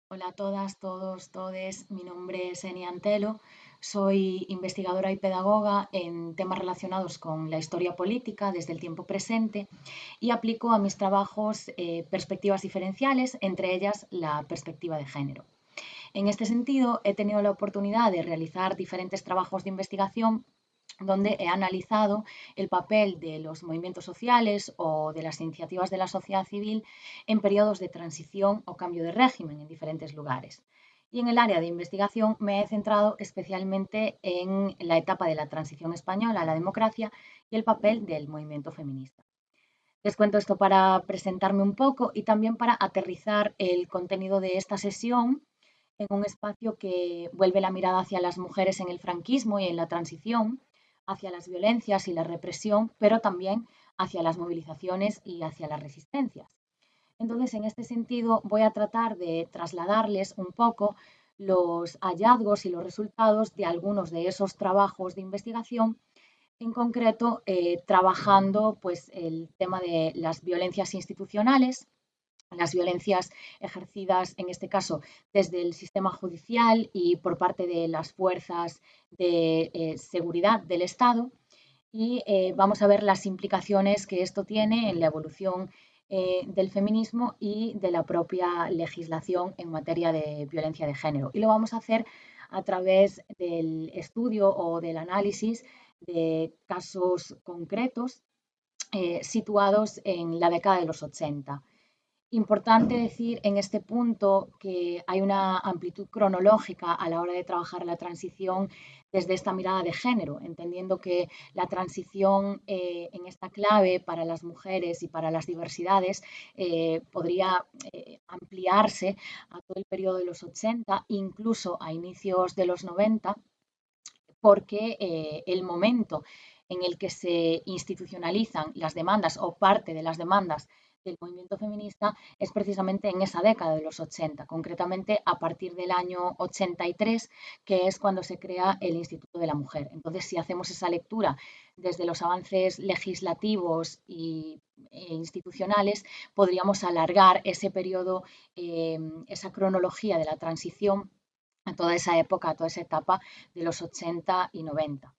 Hola a todas, todos, todes. Mi nombre es Eni Antelo. Soy investigadora y pedagoga en temas relacionados con la historia política desde el tiempo presente y aplico a mis trabajos perspectivas diferenciales, entre ellas la perspectiva de género. En este sentido, he tenido la oportunidad de realizar diferentes trabajos de investigación donde he analizado el papel de los movimientos sociales o de las iniciativas de la sociedad civil en periodos de transición o cambio de régimen en diferentes lugares. Y en el área de investigación me he centrado especialmente en la etapa de la transición española a la democracia y el papel del movimiento feminista. Les cuento esto para presentarme un poco y también para aterrizar el contenido de esta sesión en un espacio que vuelve la mirada hacia las mujeres en el franquismo y en la transición, hacia las violencias y la represión, pero también hacia las movilizaciones y hacia las resistencias. Entonces, en este sentido, voy a tratar de trasladarles un poco los hallazgos y los resultados de algunos de esos trabajos de investigación, en concreto trabajando pues, el tema de las violencias institucionales, las violencias ejercidas, en este caso, desde el sistema judicial y por parte de las fuerzas de seguridad del Estado. Y vamos a ver las implicaciones que esto tiene en la evolución del feminismo y de la propia legislación en materia de violencia de género. Y lo vamos a hacer a través del estudio o del análisis de casos concretos situados en la década de los 80. Importante decir en este punto que hay una amplitud cronológica a la hora de trabajar la transición desde esta mirada de género, entendiendo que la transición en esta clave para las mujeres y para las diversidades podría ampliarse a todo el periodo de los 80, incluso a inicios de los 90, porque el momento en el que se institucionalizan las demandas o parte de las demandas del movimiento feminista es precisamente en esa década de los 80, concretamente a partir del año 83, que es cuando se crea el Instituto de la Mujer. Entonces, si hacemos esa lectura desde los avances legislativos e institucionales, podríamos alargar ese periodo, esa cronología de la transición a toda esa época, a toda esa etapa de los 80 y 90.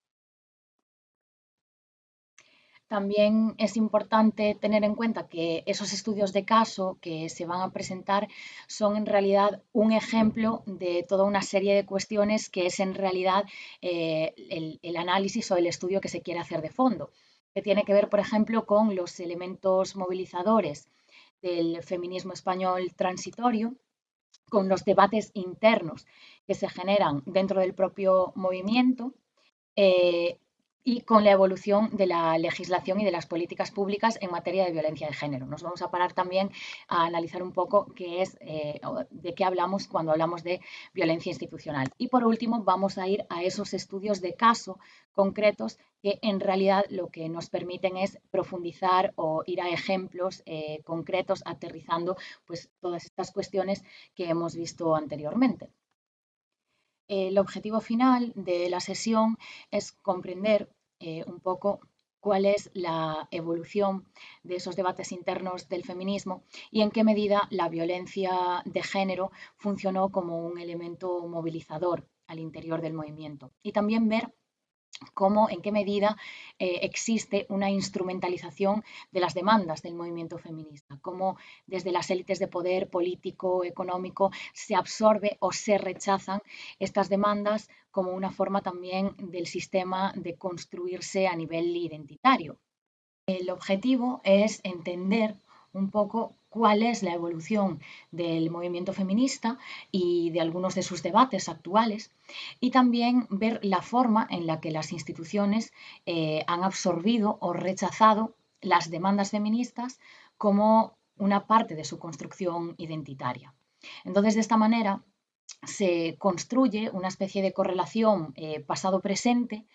También es importante tener en cuenta que esos estudios de caso que se van a presentar son en realidad un ejemplo de toda una serie de cuestiones que es en realidad el análisis o el estudio que se quiere hacer de fondo, que tiene que ver, por ejemplo, con los elementos movilizadores del feminismo español transitorio, con los debates internos que se generan dentro del propio movimiento eh, y con la evolución de la legislación y de las políticas públicas en materia de violencia de género. Nos vamos a parar también a analizar un poco qué es, de qué hablamos cuando hablamos de violencia institucional. Y por último, vamos a ir a esos estudios de caso concretos que en realidad lo que nos permiten es profundizar o ir a ejemplos concretos, aterrizando pues, todas estas cuestiones que hemos visto anteriormente. El objetivo final de la sesión es comprender un poco cuál es la evolución de esos debates internos del feminismo y en qué medida la violencia de género funcionó como un elemento movilizador al interior del movimiento. Y también ver cómo, en qué medida existe una instrumentalización de las demandas del movimiento feminista, cómo desde las élites de poder político, económico, se absorbe o se rechazan estas demandas como una forma también del sistema de construirse a nivel identitario. El objetivo es entender un poco cuál es la evolución del movimiento feminista y de algunos de sus debates actuales y también ver la forma en la que las instituciones han absorbido o rechazado las demandas feministas como una parte de su construcción identitaria. Entonces, de esta manera, se construye una especie de correlación pasado-presente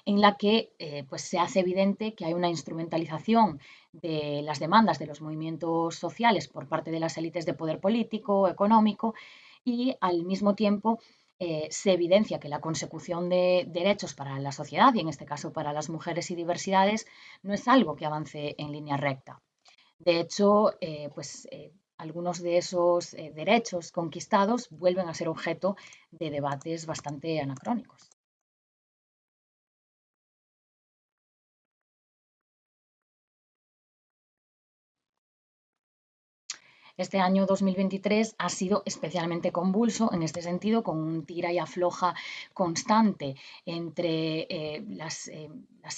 en la que pues se hace evidente que hay una instrumentalización de las demandas de los movimientos sociales por parte de las élites de poder político, económico, y al mismo tiempo se evidencia que la consecución de derechos para la sociedad, y en este caso para las mujeres y diversidades, no es algo que avance en línea recta. De hecho, algunos de esos derechos conquistados vuelven a ser objeto de debates bastante anacrónicos. Este año 2023 ha sido especialmente convulso en este sentido, con un tira y afloja constante entre las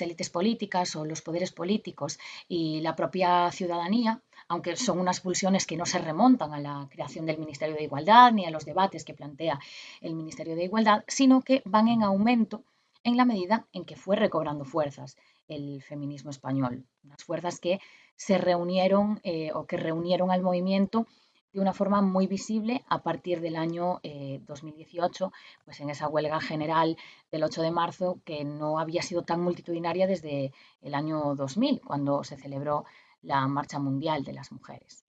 élites políticas o los poderes políticos y la propia ciudadanía, aunque son unas pulsiones que no se remontan a la creación del Ministerio de Igualdad ni a los debates que plantea el Ministerio de Igualdad, sino que van en aumento en la medida en que fue recobrando fuerzas el feminismo español, unas fuerzas que se reunieron o que reunieron al movimiento de una forma muy visible a partir del año 2018, pues en esa huelga general del 8 de marzo que no había sido tan multitudinaria desde el año 2000, cuando se celebró la Marcha Mundial de las Mujeres.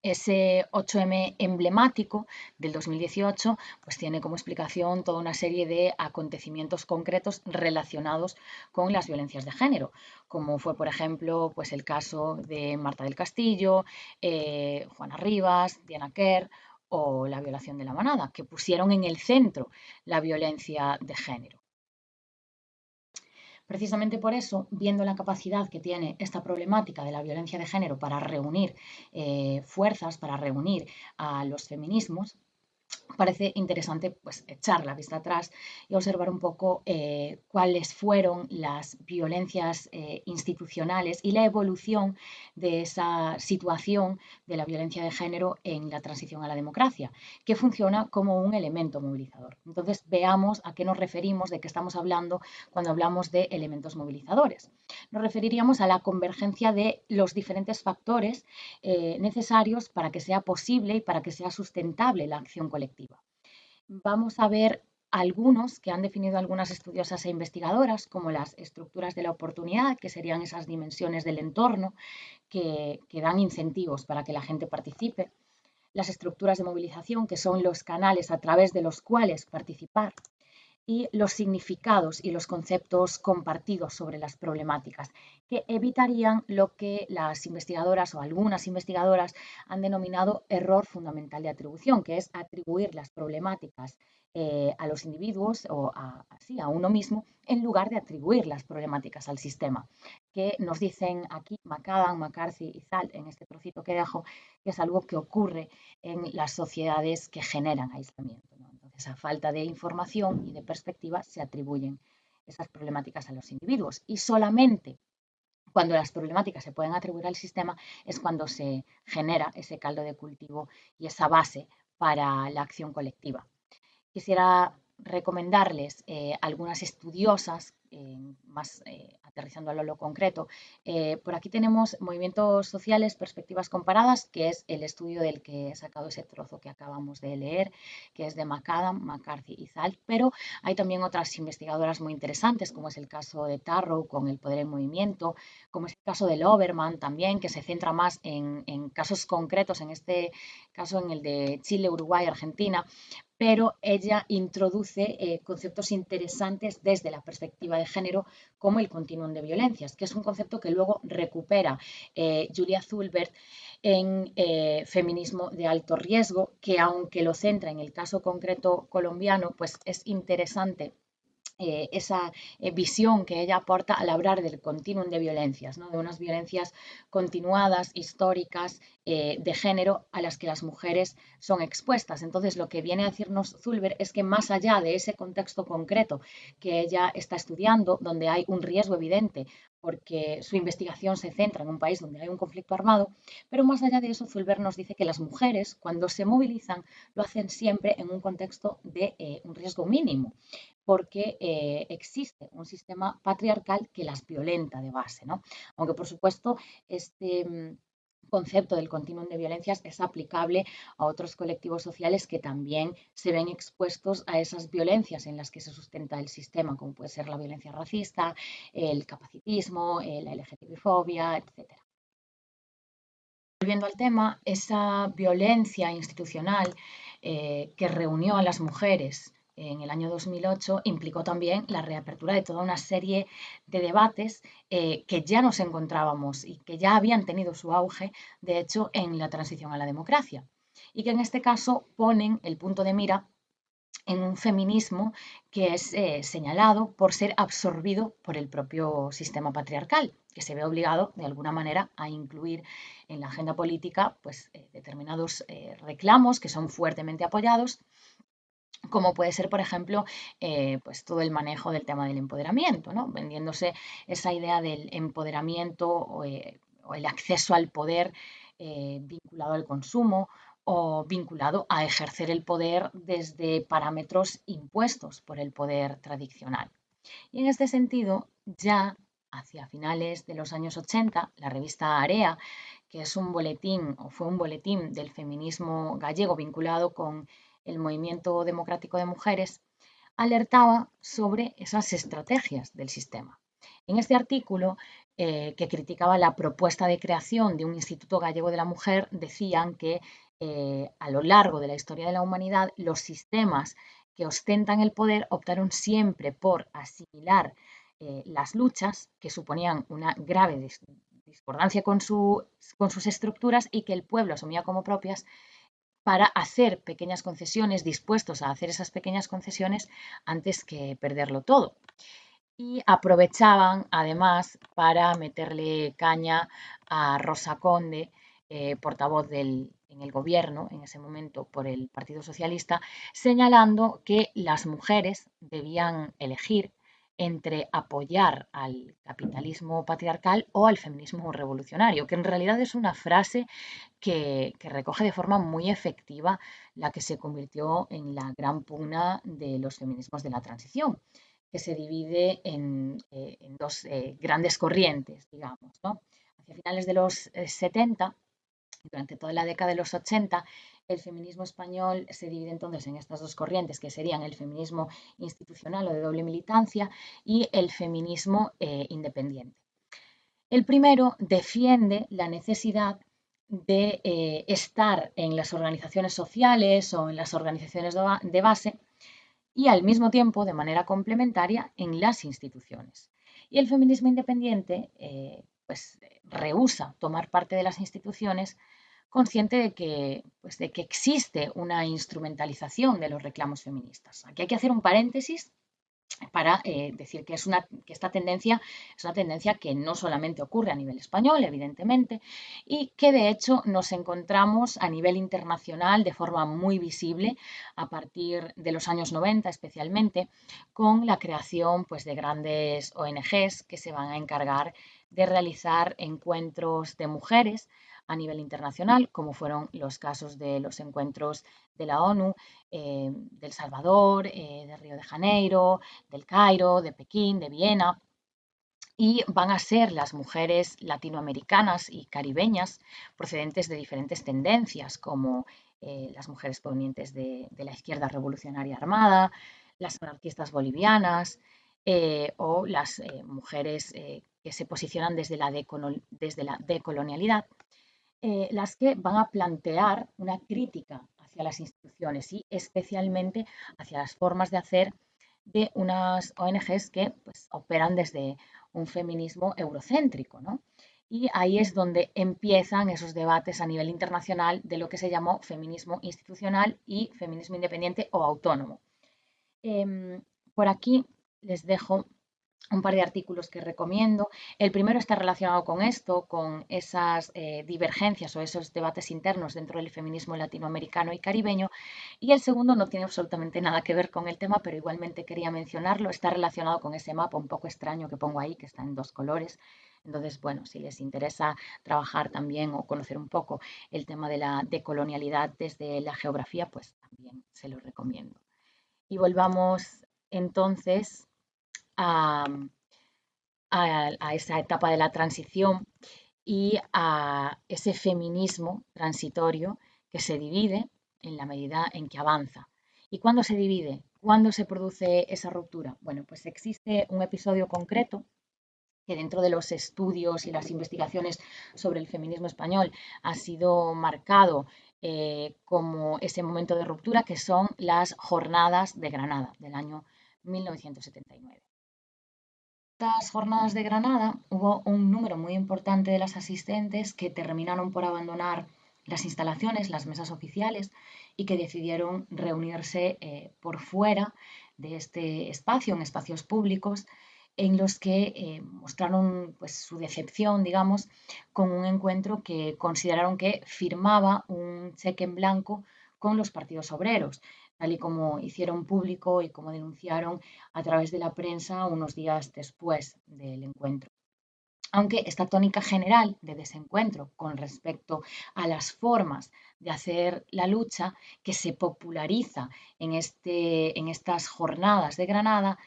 Ese 8M emblemático del 2018 pues tiene como explicación toda una serie de acontecimientos concretos relacionados con las violencias de género, como fue, por ejemplo, pues el caso de Marta del Castillo, Juana Rivas, Diana Quer o la violación de la manada, que pusieron en el centro la violencia de género. Precisamente por eso, viendo la capacidad que tiene esta problemática de la violencia de género para reunir fuerzas, para reunir a los feminismos, parece interesante pues, echar la vista atrás y observar un poco cuáles fueron las violencias institucionales y la evolución de esa situación de la violencia de género en la transición a la democracia, que funciona como un elemento movilizador. Entonces, veamos a qué nos referimos, de qué estamos hablando cuando hablamos de elementos movilizadores. Nos referiríamos a la convergencia de los diferentes factores necesarios para que sea posible y para que sea sustentable la acción colectiva. Vamos a ver algunos que han definido algunas estudiosas e investigadoras, como las estructuras de la oportunidad, que serían esas dimensiones del entorno que dan incentivos para que la gente participe, las estructuras de movilización, que son los canales a través de los cuales participar, y los significados y los conceptos compartidos sobre las problemáticas, que evitarían lo que las investigadoras o algunas investigadoras han denominado error fundamental de atribución, que es atribuir las problemáticas a los individuos o a uno mismo en lugar de atribuir las problemáticas al sistema, que nos dicen aquí McAdam, McCarthy y Zal en este trocito que dejo, que es algo que ocurre en las sociedades que generan aislamiento, ¿no? Entonces, a falta de información y de perspectiva se atribuyen esas problemáticas a los individuos y solamente cuando las problemáticas se pueden atribuir al sistema es cuando se genera ese caldo de cultivo y esa base para la acción colectiva. Quisiera recomendarles algunas estudiosas, más aterrizando a lo concreto. Por aquí tenemos movimientos sociales, perspectivas comparadas, que es el estudio del que he sacado ese trozo que acabamos de leer, que es de McAdam, McCarthy y Zalt, pero hay también otras investigadoras muy interesantes, como es el caso de Tarrow con el poder en movimiento, como es el caso de Loberman también, que se centra más en casos concretos, en este caso en el de Chile, Uruguay, Argentina, pero ella introduce conceptos interesantes desde la perspectiva de género, como el continuum de violencias, que es un concepto que luego recupera Julia Zulbert en Feminismo de alto riesgo, que aunque lo centra en el caso concreto colombiano, pues es interesante esa visión que ella aporta al hablar del continuum de violencias, ¿no? De unas violencias continuadas, históricas, de género, a las que las mujeres son expuestas. Entonces, lo que viene a decirnos Zulber es que más allá de ese contexto concreto que ella está estudiando, donde hay un riesgo evidente, porque su investigación se centra en un país donde hay un conflicto armado, pero más allá de eso, Zulber nos dice que las mujeres, cuando se movilizan, lo hacen siempre en un contexto de un riesgo mínimo, porque existe un sistema patriarcal que las violenta de base, ¿no? Aunque, por supuesto, este concepto del continuum de violencias es aplicable a otros colectivos sociales que también se ven expuestos a esas violencias en las que se sustenta el sistema, como puede ser la violencia racista, el capacitismo, la LGTB-fobia, etc. Volviendo al tema, esa violencia institucional que reunió a las mujeres en el año 2008 implicó también la reapertura de toda una serie de debates que ya nos encontrábamos y que ya habían tenido su auge, de hecho, en la transición a la democracia. Y que en este caso ponen el punto de mira en un feminismo que es señalado por ser absorbido por el propio sistema patriarcal, que se ve obligado de alguna manera a incluir en la agenda política pues, determinados reclamos que son fuertemente apoyados, como puede ser, por ejemplo, pues todo el manejo del tema del empoderamiento, ¿no? Vendiéndose esa idea del empoderamiento o el acceso al poder vinculado al consumo o vinculado a ejercer el poder desde parámetros impuestos por el poder tradicional. Y en este sentido, ya hacia finales de los años 80, la revista Area, que es un boletín o fue un boletín del feminismo gallego vinculado con el movimiento democrático de mujeres, alertaba sobre esas estrategias del sistema. En este artículo, que criticaba la propuesta de creación de un Instituto Gallego de la Mujer, decían que a lo largo de la historia de la humanidad los sistemas que ostentan el poder optaron siempre por asimilar las luchas que suponían una grave discordancia con sus estructuras y que el pueblo asumía como propias para hacer pequeñas concesiones, dispuestos a hacer esas pequeñas concesiones antes que perderlo todo. Y aprovechaban además para meterle caña a Rosa Conde, portavoz en el gobierno en ese momento por el Partido Socialista, señalando que las mujeres debían elegir entre apoyar al capitalismo patriarcal o al feminismo revolucionario, que en realidad es una frase que recoge de forma muy efectiva la que se convirtió en la gran pugna de los feminismos de la transición, que se divide en dos grandes corrientes, digamos, ¿no? Hacia finales de los 70, durante toda la década de los 80, el feminismo español se divide entonces en estas dos corrientes, que serían el feminismo institucional o de doble militancia y el feminismo independiente. El primero defiende la necesidad de estar en las organizaciones sociales o en las organizaciones de base y al mismo tiempo, de manera complementaria, en las instituciones. Y el feminismo independiente pues, rehúsa tomar parte de las instituciones, consciente de que existe una instrumentalización de los reclamos feministas. Aquí hay que hacer un paréntesis para decir que esta tendencia es una tendencia que no solamente ocurre a nivel español, evidentemente, y que de hecho nos encontramos a nivel internacional de forma muy visible a partir de los años 90 especialmente, con la creación pues, de grandes ONGs que se van a encargar de realizar encuentros de mujeres a nivel internacional, como fueron los casos de los encuentros de la ONU, de El Salvador, de Río de Janeiro, del Cairo, de Pekín, de Viena, y van a ser las mujeres latinoamericanas y caribeñas procedentes de diferentes tendencias, como las mujeres provenientes de la izquierda revolucionaria armada, las anarquistas bolivianas o las mujeres que se posicionan desde la decolonialidad, las que van a plantear una crítica hacia las instituciones y especialmente hacia las formas de hacer de unas ONGs que pues, operan desde un feminismo eurocéntrico, ¿no? Y ahí es donde empiezan esos debates a nivel internacional de lo que se llamó feminismo institucional y feminismo independiente o autónomo. Por aquí les dejo un par de artículos que recomiendo. El primero está relacionado con esto, con esas divergencias o esos debates internos dentro del feminismo latinoamericano y caribeño. Y el segundo no tiene absolutamente nada que ver con el tema, pero igualmente quería mencionarlo. Está relacionado con ese mapa un poco extraño que pongo ahí, que está en dos colores. Entonces, bueno, si les interesa trabajar también o conocer un poco el tema de la decolonialidad desde la geografía, pues también se lo recomiendo. Y volvamos entonces a, a esa etapa de la transición y a ese feminismo transitorio que se divide en la medida en que avanza. ¿Y cuándo se divide? ¿Cuándo se produce esa ruptura? Bueno, pues existe un episodio concreto que dentro de los estudios y las investigaciones sobre el feminismo español ha sido marcado como ese momento de ruptura, que son las Jornadas de Granada del año 1979. Estas jornadas de Granada hubo un número muy importante de las asistentes que terminaron por abandonar las instalaciones, las mesas oficiales, y que decidieron reunirse por fuera de este espacio, en espacios públicos, en los que mostraron pues, su decepción, digamos, con un encuentro que consideraron que firmaba un cheque en blanco con los partidos obreros, tal y como hicieron público y como denunciaron a través de la prensa unos días después del encuentro. Aunque esta tónica general de desencuentro con respecto a las formas de hacer la lucha que se populariza en estas jornadas de Granada,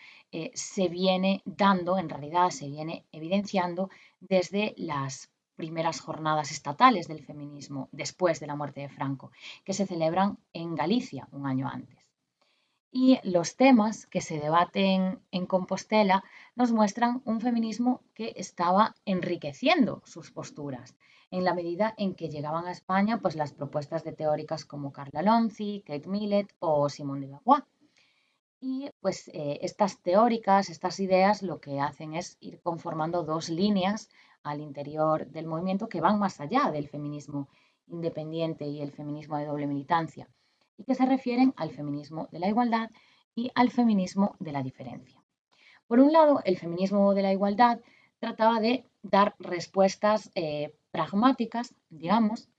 se viene dando, en realidad se viene evidenciando desde las primeras jornadas estatales del feminismo después de la muerte de Franco, que se celebran en Galicia un año antes. Y los temas que se debaten en Compostela nos muestran un feminismo que estaba enriqueciendo sus posturas, en la medida en que llegaban a España pues, las propuestas de teóricas como Carla Lonzi, Kate Millett o Simone de Beauvoir. Y pues estas teóricas, estas ideas, lo que hacen es ir conformando dos líneas al interior del movimiento que van más allá del feminismo independiente y el feminismo de doble militancia, y que se refieren al feminismo de la igualdad y al feminismo de la diferencia. Por un lado, el feminismo de la igualdad trataba de dar respuestas pragmáticas, digamos,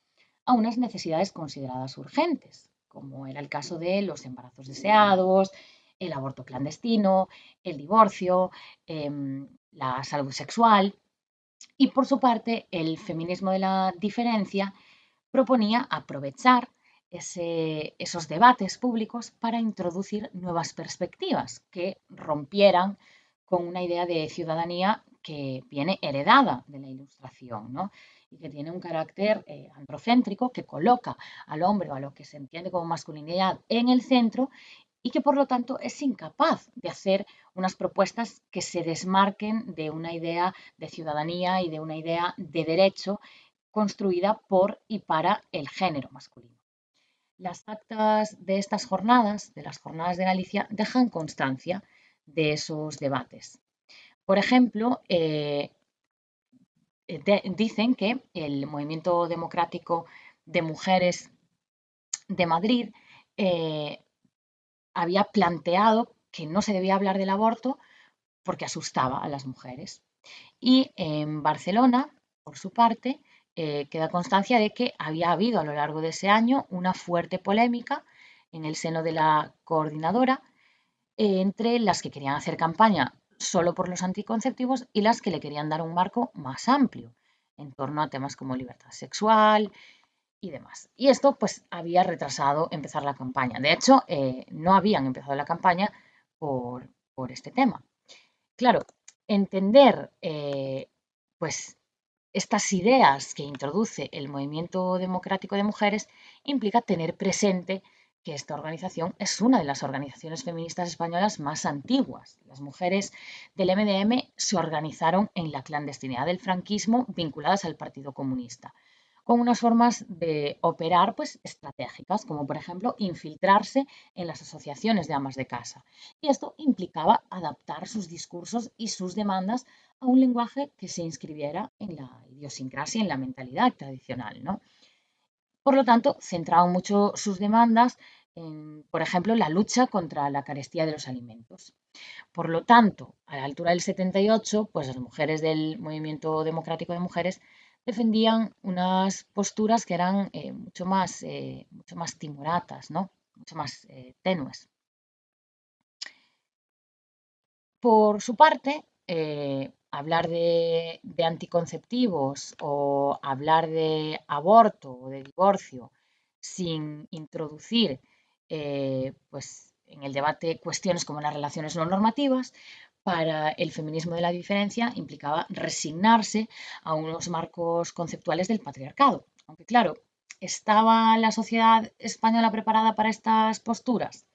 a unas necesidades consideradas urgentes, como era el caso de los embarazos deseados, el aborto clandestino, el divorcio, la salud sexual. Y por su parte, el feminismo de la diferencia proponía aprovechar esos debates públicos para introducir nuevas perspectivas que rompieran con una idea de ciudadanía que viene heredada de la Ilustración, ¿no? Y que tiene un carácter androcéntrico que coloca al hombre o a lo que se entiende como masculinidad en el centro y que por lo tanto es incapaz de hacer unas propuestas que se desmarquen de una idea de ciudadanía y de una idea de derecho construida por y para el género masculino. Las actas de estas jornadas, de las jornadas de Galicia, dejan constancia de esos debates. Por ejemplo, dicen que el movimiento democrático de mujeres de Madrid había planteado que no se debía hablar del aborto porque asustaba a las mujeres. Y en Barcelona, por su parte, queda constancia de que había habido a lo largo de ese año una fuerte polémica en el seno de la coordinadora entre las que querían hacer campaña solo por los anticonceptivos y las que le querían dar un marco más amplio en torno a temas como libertad sexual y demás. Y esto pues había retrasado empezar la campaña. De hecho, no habían empezado la campaña por este tema. Claro, entender pues estas ideas que introduce el movimiento democrático de mujeres implica tener presente que esta organización es una de las organizaciones feministas españolas más antiguas. Las mujeres del MDM se organizaron en la clandestinidad del franquismo vinculadas al Partido Comunista, con unas formas de operar pues, estratégicas, como por ejemplo infiltrarse en las asociaciones de amas de casa. Y esto implicaba adaptar sus discursos y sus demandas a un lenguaje que se inscribiera en la idiosincrasia, en la mentalidad tradicional, ¿no? Por lo tanto, centraban mucho sus demandas en, por ejemplo, la lucha contra la carestía de los alimentos. Por lo tanto, a la altura del 78, pues las mujeres del movimiento democrático de mujeres defendían unas posturas que eran mucho más timoratas, ¿no? Mucho más tenues. Por su parte, hablar de anticonceptivos o hablar de aborto o de divorcio sin introducir pues, en el debate cuestiones como las relaciones no normativas, para el feminismo de la diferencia implicaba resignarse a unos marcos conceptuales del patriarcado. Aunque claro, ¿estaba la sociedad española preparada para estas posturas?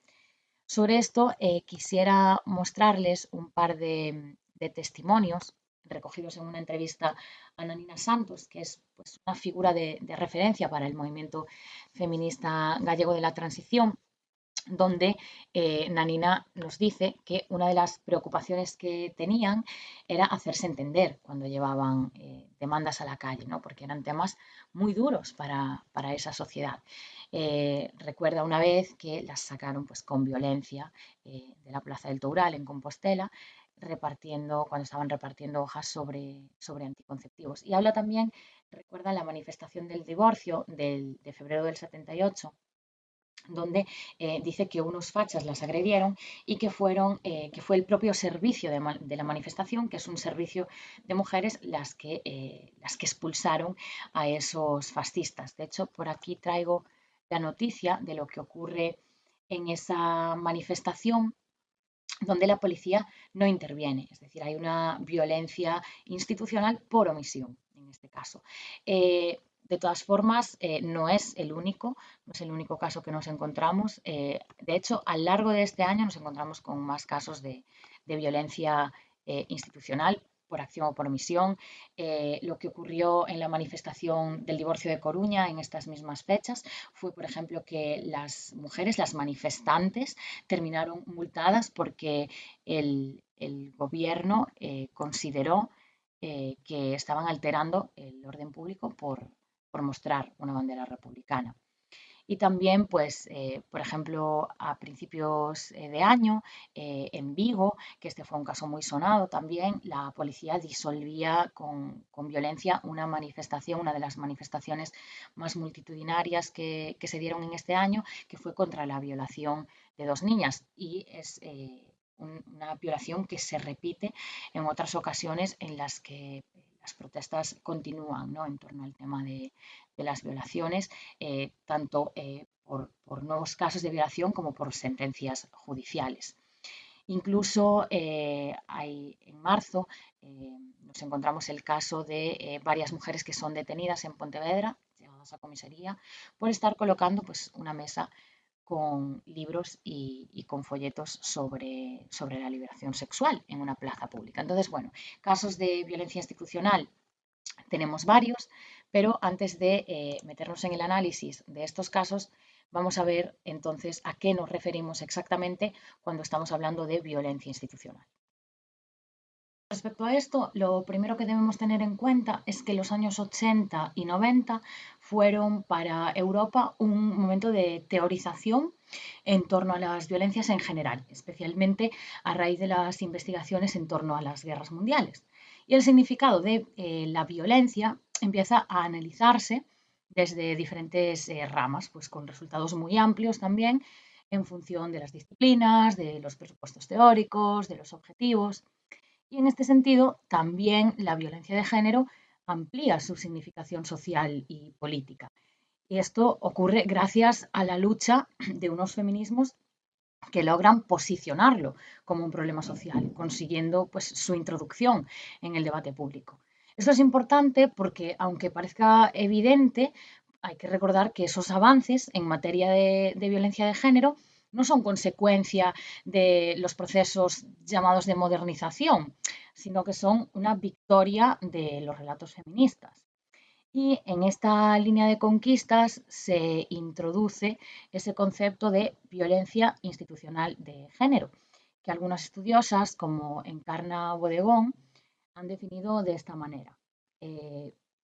Sobre esto quisiera mostrarles un par de testimonios recogidos en una entrevista a Nanina Santos, que es pues, una figura de referencia para el movimiento feminista gallego de la transición, donde Nanina nos dice que una de las preocupaciones que tenían era hacerse entender cuando llevaban demandas a la calle, ¿no? Porque eran temas muy duros para esa sociedad. Recuerda una vez que las sacaron pues, con violencia de la Plaza del Toural en Compostela, cuando estaban repartiendo hojas sobre anticonceptivos. Y habla también, recuerda la manifestación del divorcio de febrero del 78, donde dice que unos fachas las agredieron y que fue el propio servicio de la manifestación, que es un servicio de mujeres, las que expulsaron a esos fascistas. De hecho, por aquí traigo la noticia de lo que ocurre en esa manifestación, donde la policía no interviene, es decir, hay una violencia institucional por omisión en este caso. De todas formas, no es el único caso que nos encontramos. De hecho, a lo largo de este año nos encontramos con más casos de violencia institucional por acción o por omisión. Lo que ocurrió en la manifestación del divorcio de Coruña en estas mismas fechas fue, por ejemplo, que las mujeres, las manifestantes, terminaron multadas porque el gobierno consideró que estaban alterando el orden público por mostrar una bandera republicana. Y también, pues, por ejemplo, a principios de año, en Vigo, que este fue un caso muy sonado también, la policía disolvía con violencia una de las manifestaciones más multitudinarias que se dieron en este año, que fue contra la violación de dos niñas. Y es una violación que se repite en otras ocasiones en las que las protestas continúan, ¿no?, en torno al tema de las violaciones, tanto por nuevos casos de violación como por sentencias judiciales. Incluso en marzo nos encontramos el caso de varias mujeres que son detenidas en Pontevedra, llevadas a comisaría, por estar colocando pues, una mesa con libros y con folletos sobre la liberación sexual en una plaza pública. Entonces, bueno, casos de violencia institucional tenemos varios, pero antes de meternos en el análisis de estos casos, vamos a ver entonces a qué nos referimos exactamente cuando estamos hablando de violencia institucional. Respecto a esto, lo primero que debemos tener en cuenta es que los años 80 y 90 fueron para Europa un momento de teorización en torno a las violencias en general, especialmente a raíz de las investigaciones en torno a las guerras mundiales. Y el significado de la violencia empieza a analizarse desde diferentes ramas, pues con resultados muy amplios también en función de las disciplinas, de los presupuestos teóricos, de los objetivos. Y en este sentido, también la violencia de género amplía su significación social y política. Y esto ocurre gracias a la lucha de unos feminismos que logran posicionarlo como un problema social, consiguiendo pues, su introducción en el debate público. Esto es importante porque, aunque parezca evidente, hay que recordar que esos avances en materia de violencia de género no son consecuencia de los procesos llamados de modernización, sino que son una victoria de los relatos feministas. Y en esta línea de conquistas se introduce ese concepto de violencia institucional de género, que algunas estudiosas, como Encarna Bodegón, han definido de esta manera.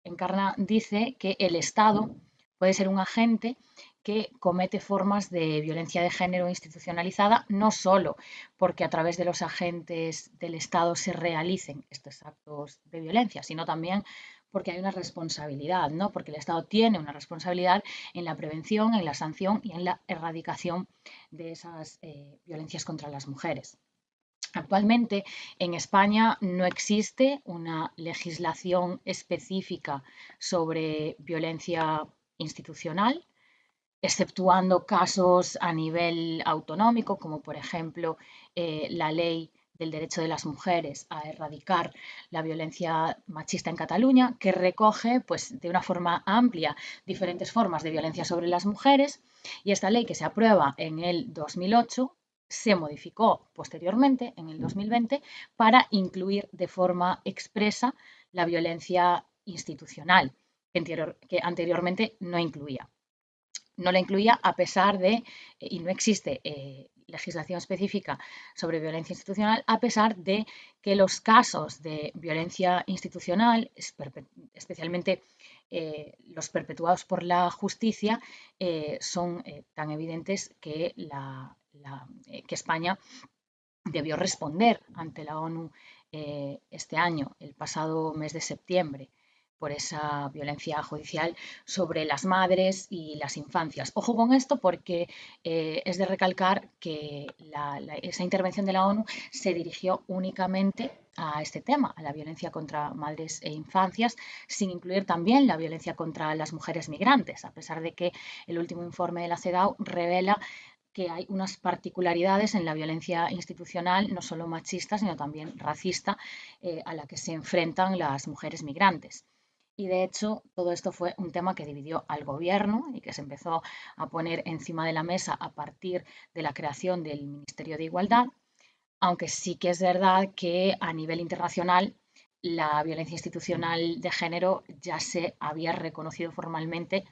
Encarna dice que el Estado puede ser un agente que comete formas de violencia de género institucionalizada, no solo porque a través de los agentes del Estado se realicen estos actos de violencia, sino también porque hay una responsabilidad, ¿no? Porque el Estado tiene una responsabilidad en la prevención, en la sanción y en la erradicación de esas violencias contra las mujeres. Actualmente en España no existe una legislación específica sobre violencia institucional, exceptuando casos a nivel autonómico, como por ejemplo la ley del derecho de las mujeres a erradicar la violencia machista en Cataluña, que recoge pues, de una forma amplia diferentes formas de violencia sobre las mujeres. Y esta ley, que se aprueba en el 2008, se modificó posteriormente, en el 2020, para incluir de forma expresa la violencia institucional, que anteriormente no incluía. No la incluía a pesar de, y no existe legislación específica sobre violencia institucional, a pesar de que los casos de violencia institucional, especialmente los perpetuados por la justicia, son tan evidentes que, que España debió responder ante la ONU este año, el pasado mes de septiembre, por esa violencia judicial sobre las madres y las infancias. Ojo con esto porque es de recalcar que esa intervención de la ONU se dirigió únicamente a este tema, a la violencia contra madres e infancias, sin incluir también la violencia contra las mujeres migrantes, a pesar de que el último informe de la CEDAW revela que hay unas particularidades en la violencia institucional, no solo machista, sino también racista, a la que se enfrentan las mujeres migrantes. Y de hecho, todo esto fue un tema que dividió al gobierno y que se empezó a poner encima de la mesa a partir de la creación del Ministerio de Igualdad, aunque sí que es verdad que a nivel internacional la violencia institucional de género ya se había reconocido formalmente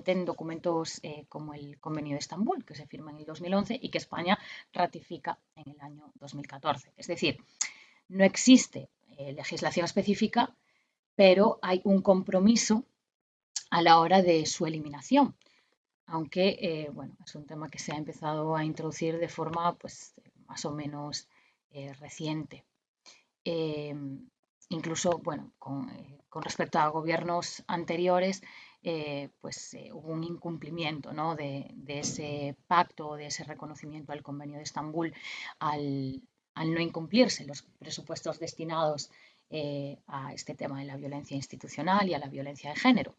en documentos como el Convenio de Estambul, que se firma en el 2011 y que España ratifica en el año 2014. Es decir, no existe legislación específica, pero hay un compromiso a la hora de su eliminación, aunque bueno, es un tema que se ha empezado a introducir de forma pues, más o menos reciente. Incluso, bueno, con respecto a gobiernos anteriores, pues hubo un incumplimiento, ¿no? de ese pacto, de ese reconocimiento al Convenio de Estambul, al no incumplirse los presupuestos destinados a este tema de la violencia institucional y a la violencia de género.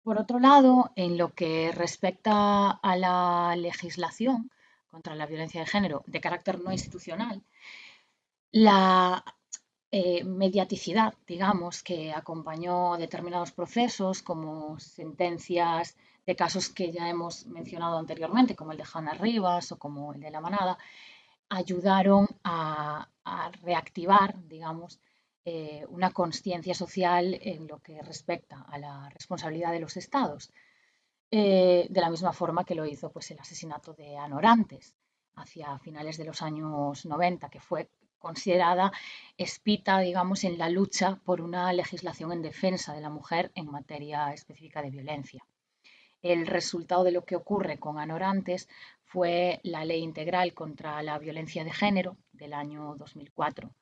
Por otro lado, en lo que respecta a la legislación contra la violencia de género de carácter no institucional, la mediaticidad, digamos, que acompañó determinados procesos, como sentencias de casos que ya hemos mencionado anteriormente, como el de Hanna Rivas o como el de La Manada, ayudaron a reactivar, digamos, una conciencia social en lo que respecta a la responsabilidad de los estados, de la misma forma que lo hizo pues, el asesinato de Ana Orantes hacia finales de los años 90, que fue considerada espita, digamos, en la lucha por una legislación en defensa de la mujer en materia específica de violencia. El resultado de lo que ocurre con Ana Orantes fue la Ley Integral contra la Violencia de Género del año 2004.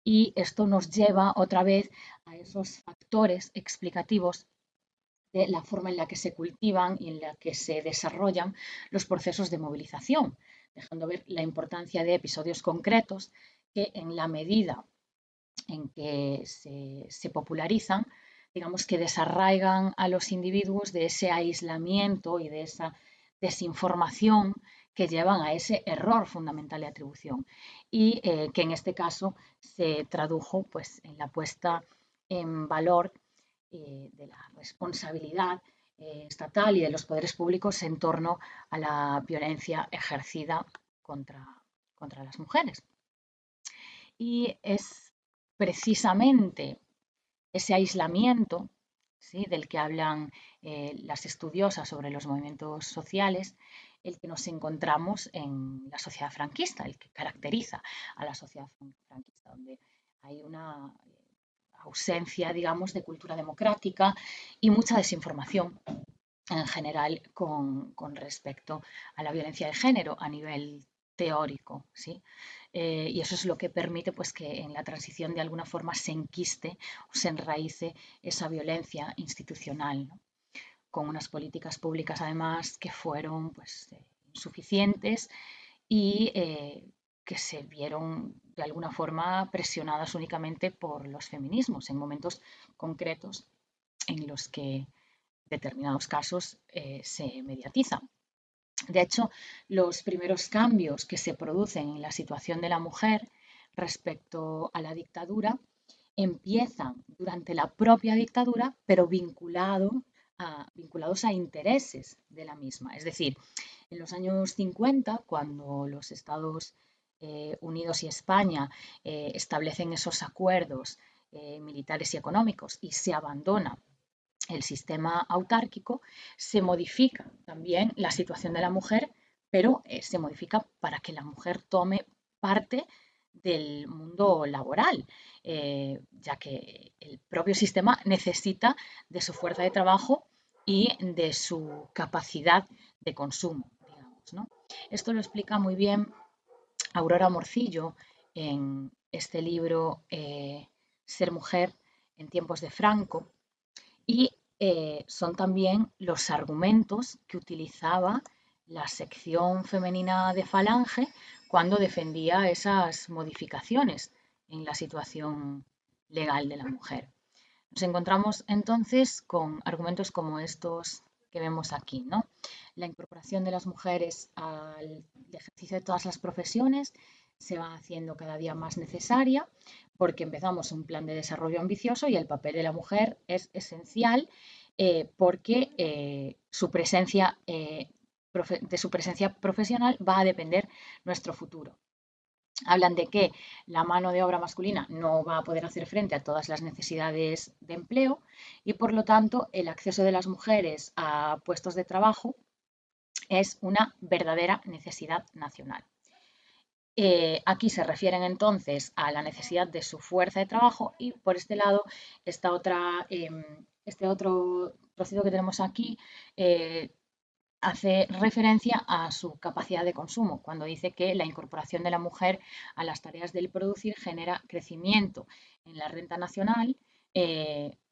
Y esto nos lleva otra vez a esos factores explicativos de la forma en la que se cultivan y en la que se desarrollan los procesos de movilización, dejando ver la importancia de episodios concretos que en la medida en que se popularizan, digamos que desarraigan a los individuos de ese aislamiento y de esa desinformación que llevan a ese error fundamental de atribución y que en este caso se tradujo pues, en la puesta en valor de la responsabilidad estatal y de los poderes públicos en torno a la violencia ejercida contra las mujeres. Y es precisamente ese aislamiento, ¿sí?, del que hablan las estudiosas sobre los movimientos sociales, el que nos encontramos en la sociedad franquista, el que caracteriza a la sociedad franquista, donde hay una ausencia, digamos, de cultura democrática y mucha desinformación en general con respecto a la violencia de género a nivel teórico, ¿sí? Y eso es lo que permite pues, que en la transición de alguna forma se enquiste o se enraíce esa violencia institucional, ¿no? Con unas políticas públicas además que fueron pues, insuficientes y que se vieron de alguna forma presionadas únicamente por los feminismos en momentos concretos en los que determinados casos se mediatizan. De hecho, los primeros cambios que se producen en la situación de la mujer respecto a la dictadura empiezan durante la propia dictadura, pero vinculado vinculados a intereses de la misma. Es decir, en los años 50, cuando los Estados Unidos y España establecen esos acuerdos militares y económicos y se abandona el sistema autárquico, se modifica también la situación de la mujer, pero se modifica para que la mujer tome parte del mundo laboral, ya que el propio sistema necesita de su fuerza de trabajo y de su capacidad de consumo, digamos, ¿no? Esto lo explica muy bien Aurora Morcillo en este libro Ser mujer en tiempos de Franco, y son también los argumentos que utilizaba la sección femenina de Falange cuando defendía esas modificaciones en la situación legal de la mujer. Nos encontramos entonces con argumentos como estos que vemos aquí, ¿no? La incorporación de las mujeres al ejercicio de todas las profesiones se va haciendo cada día más necesaria porque empezamos un plan de desarrollo ambicioso y el papel de la mujer es esencial porque su presencia, de su presencia profesional va a depender nuestro futuro. Hablan de que la mano de obra masculina no va a poder hacer frente a todas las necesidades de empleo y, por lo tanto, el acceso de las mujeres a puestos de trabajo es una verdadera necesidad nacional. Aquí se refieren entonces a la necesidad de su fuerza de trabajo y, por este lado, este otro trocito que tenemos aquí hace referencia a su capacidad de consumo, cuando dice que la incorporación de la mujer a las tareas del producir genera crecimiento en la renta nacional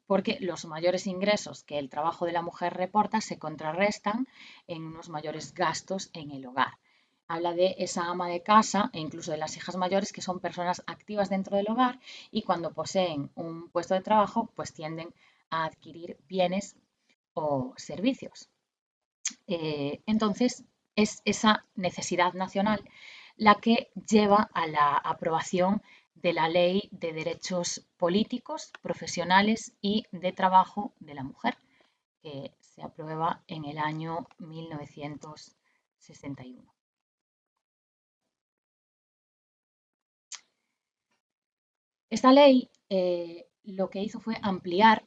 porque los mayores ingresos que el trabajo de la mujer reporta se contrarrestan en unos mayores gastos en el hogar. Habla de esa ama de casa e incluso de las hijas mayores que son personas activas dentro del hogar y cuando poseen un puesto de trabajo pues tienden a adquirir bienes o servicios. Entonces, es esa necesidad nacional la que lleva a la aprobación de la Ley de Derechos Políticos, Profesionales y de Trabajo de la Mujer, que se aprueba en el año 1961. Esta ley lo que hizo fue ampliar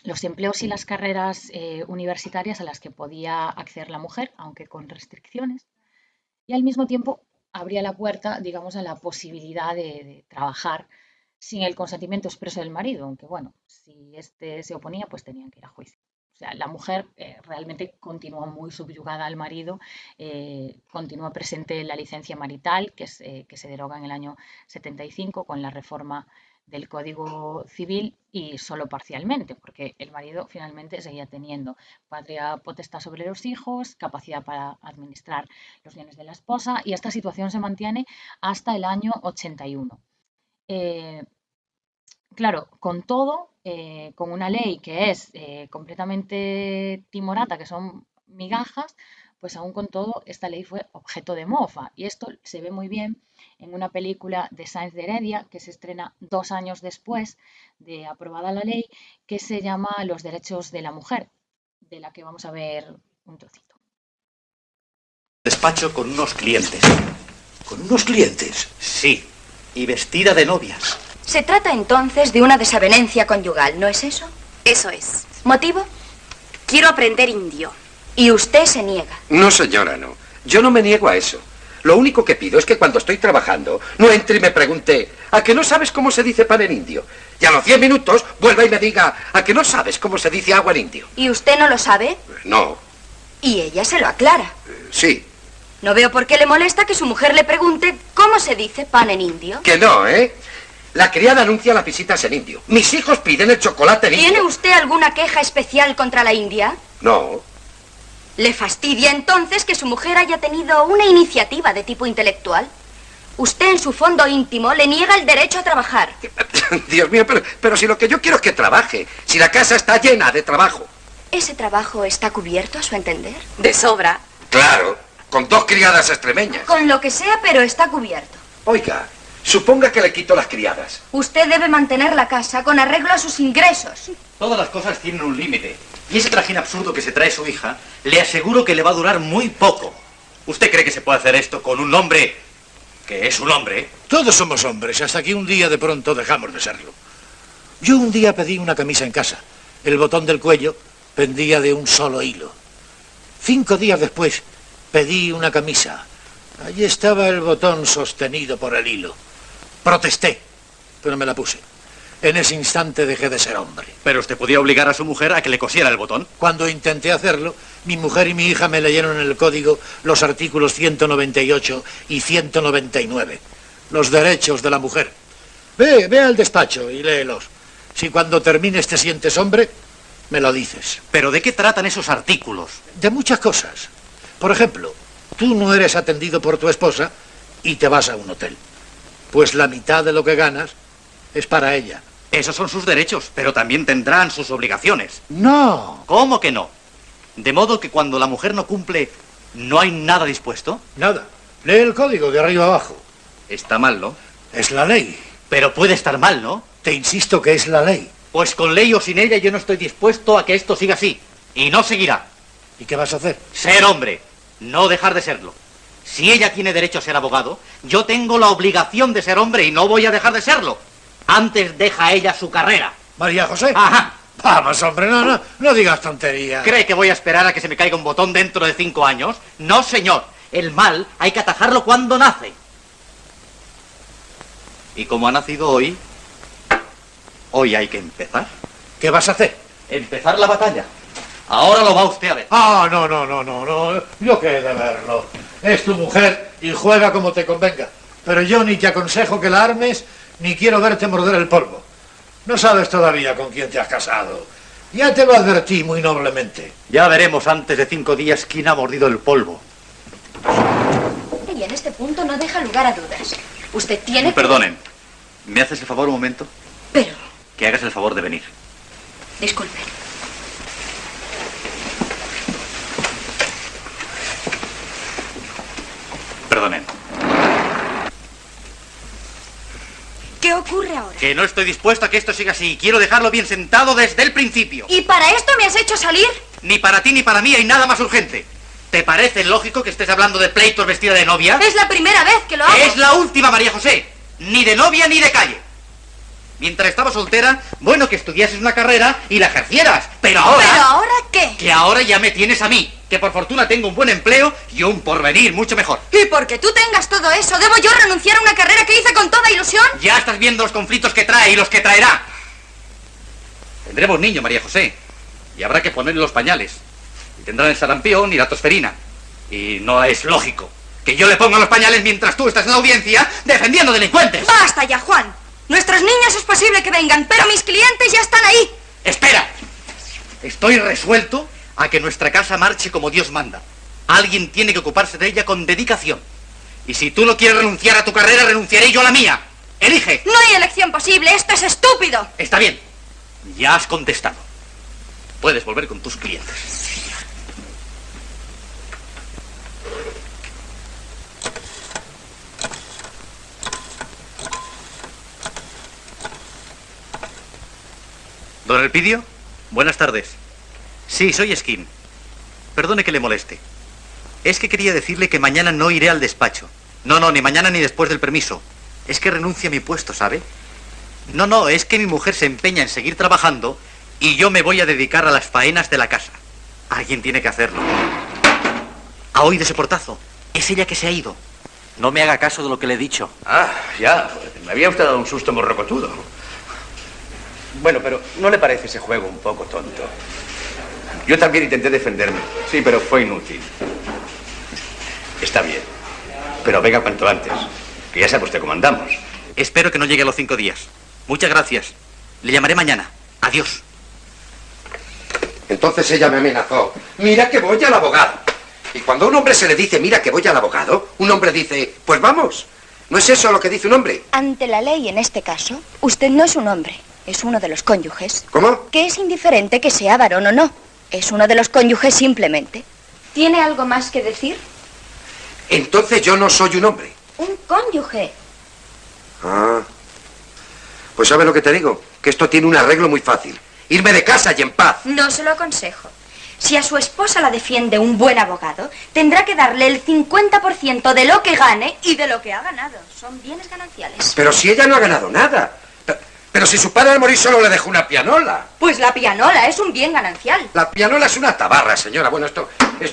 los empleos y las carreras universitarias a las que podía acceder la mujer, aunque con restricciones, y al mismo tiempo abría la puerta, digamos, a la posibilidad de trabajar sin el consentimiento expreso del marido, aunque bueno, si éste se oponía, pues tenían que ir a juicio. O sea, la mujer realmente continúa muy subyugada al marido, continúa presente la licencia marital, que se deroga en el año 75 con la reforma del Código Civil y solo parcialmente, porque el marido finalmente seguía teniendo patria potestad sobre los hijos, capacidad para administrar los bienes de la esposa y esta situación se mantiene hasta el año 81. Claro, con todo, con una ley que es completamente timorata, que son migajas, pues aún con todo esta ley fue objeto de mofa. Y esto se ve muy bien en una película de Sáenz de Heredia que se estrena 2 años después de aprobada la ley, que se llama Los derechos de la mujer, de la que vamos a ver un trocito. Despacho con unos clientes. ¿Con unos clientes? Sí, y vestida de novias. Se trata entonces de una desavenencia conyugal, ¿no es eso? Eso es. ¿Motivo? Quiero aprender indio. Y usted se niega. No, señora, no. Yo no me niego a eso. Lo único que pido es que cuando estoy trabajando no entre y me pregunte ¿a que no sabes cómo se dice pan en indio? Y a los 10 minutos vuelva y me diga ¿a que no sabes cómo se dice agua en indio? ¿Y usted no lo sabe? No. Y ella se lo aclara. Sí. No veo por qué le molesta que su mujer le pregunte cómo se dice pan en indio. Que no, ¿eh? La criada anuncia las visitas en indio. Mis hijos piden el chocolate en indio. ¿Tiene usted alguna queja especial contra la India? No. ¿Le fastidia entonces que su mujer haya tenido una iniciativa de tipo intelectual? Usted en su fondo íntimo le niega el derecho a trabajar. Dios mío, pero si lo que yo quiero es que trabaje. Si la casa está llena de trabajo. ¿Ese trabajo está cubierto a su entender? De sobra. Claro, con 2 criadas extremeñas. Con lo que sea, pero está cubierto. Oiga, suponga que le quito las criadas. Usted debe mantener la casa con arreglo a sus ingresos. Todas las cosas tienen un límite. Y ese trajín absurdo que se trae su hija, le aseguro que le va a durar muy poco. ¿Usted cree que se puede hacer esto con un hombre que es un hombre? Todos somos hombres, hasta que un día de pronto dejamos de serlo. Yo un día pedí una camisa en casa. El botón del cuello pendía de un solo hilo. 5 días después pedí una camisa. Allí estaba el botón sostenido por el hilo. Protesté, pero me la puse. En ese instante dejé de ser hombre. Pero usted podía obligar a su mujer a que le cosiera el botón. Cuando intenté hacerlo, mi mujer y mi hija me leyeron en el código los artículos 198 y 199. Los derechos de la mujer. Ve al despacho y léelos. Si cuando termines te sientes hombre, me lo dices. ¿Pero de qué tratan esos artículos? De muchas cosas. Por ejemplo, tú no eres atendido por tu esposa y te vas a un hotel. Pues la mitad de lo que ganas es para ella. Esos son sus derechos, pero también tendrán sus obligaciones. No. ¿Cómo que no? De modo que cuando la mujer no cumple, ¿no hay nada dispuesto? Nada. Lee el código de arriba abajo. Está mal, ¿no? Es la ley. Pero puede estar mal, ¿no? Te insisto que es la ley. Pues con ley o sin ella yo no estoy dispuesto a que esto siga así. Y no seguirá. ¿Y qué vas a hacer? Ser hombre, no dejar de serlo. Si ella tiene derecho a ser abogado, yo tengo la obligación de ser hombre y no voy a dejar de serlo. Antes deja ella su carrera. María José. Ajá. Vamos, hombre, no digas tonterías. ¿Cree que voy a esperar a que se me caiga un botón dentro de 5 años? No, señor. El mal hay que atajarlo cuando nace. Y como ha nacido hoy, hoy hay que empezar. ¿Qué vas a hacer? Empezar la batalla. Ahora lo va usted a ver. Ah, no. Yo qué he de verlo. Es tu mujer y juega como te convenga. Pero yo ni te aconsejo que la armes, ni quiero verte morder el polvo. No sabes todavía con quién te has casado. Ya te lo advertí muy noblemente. Ya veremos antes de 5 días quién ha mordido el polvo. Y en este punto no deja lugar a dudas. Usted tiene que... Perdonen. ¿Me haces el favor un momento? Pero... Que hagas el favor de venir. Disculpe. Perdonen. ¿Qué ocurre ahora? Que no estoy dispuesto a que esto siga así. Quiero dejarlo bien sentado desde el principio. ¿Y para esto me has hecho salir? Ni para ti ni para mí hay nada más urgente. ¿Te parece lógico que estés hablando de pleitos vestida de novia? Es la primera vez que lo hago. Es la última, María José. Ni de novia ni de calle. Mientras estaba soltera, bueno que estudiases una carrera y la ejercieras. Pero ahora... ¿Pero ahora qué? Que ahora ya me tienes a mí. Que por fortuna tengo un buen empleo y un porvenir mucho mejor. Y porque tú tengas todo eso, ¿debo yo renunciar a una carrera que hice con toda ilusión? Ya estás viendo los conflictos que trae y los que traerá. Tendremos niño, María José. Y habrá que ponerle los pañales. Y tendrán el sarampión y la tosferina. Y no es lógico que yo le ponga los pañales mientras tú estás en la audiencia defendiendo delincuentes. ¡Basta ya, Juan! Nuestros niños es posible que vengan, pero mis clientes ya están ahí. ¡Espera! Estoy resuelto a que nuestra casa marche como Dios manda. Alguien tiene que ocuparse de ella con dedicación. Y si tú no quieres renunciar a tu carrera, renunciaré yo a la mía. ¡Elige! No hay elección posible, esto es estúpido. Está bien. Ya has contestado. Puedes volver con tus clientes. Don Elpidio, buenas tardes. Sí, soy Skin. Perdone que le moleste. Es que quería decirle que mañana no iré al despacho. No, ni mañana ni después del permiso. Es que renuncio a mi puesto, ¿sabe? No, es que mi mujer se empeña en seguir trabajando y yo me voy a dedicar a las faenas de la casa. Alguien tiene que hacerlo. ¿Ha oído ese portazo? Es ella que se ha ido. No me haga caso de lo que le he dicho. Ah, ya. Me había usted dado un susto morrocotudo. Bueno, pero ¿no le parece ese juego un poco tonto? Yo también intenté defenderme. Sí, pero fue inútil. Está bien. Pero venga cuanto antes. Que ya sabe usted cómo andamos. Espero que no llegue a los 5 días. Muchas gracias. Le llamaré mañana. Adiós. Entonces ella me amenazó. Mira que voy al abogado. Y cuando a un hombre se le dice, mira que voy al abogado, un hombre dice, pues vamos. ¿No es eso lo que dice un hombre? Ante la ley, en este caso, usted no es un hombre, es uno de los cónyuges. ¿Cómo? Que es indiferente que sea varón o no. Es uno de los cónyuges simplemente. ¿Tiene algo más que decir? Entonces yo no soy un hombre. Un cónyuge. Ah. Pues ¿sabes lo que te digo? Que esto tiene un arreglo muy fácil. Irme de casa y en paz. No se lo aconsejo. Si a su esposa la defiende un buen abogado, tendrá que darle el 50% de lo que gane y de lo que ha ganado. Son bienes gananciales. Pero si ella no ha ganado nada. Pero si su padre al morir solo le dejó una pianola. Pues la pianola es un bien ganancial. La pianola es una tabarra, señora. Bueno, esto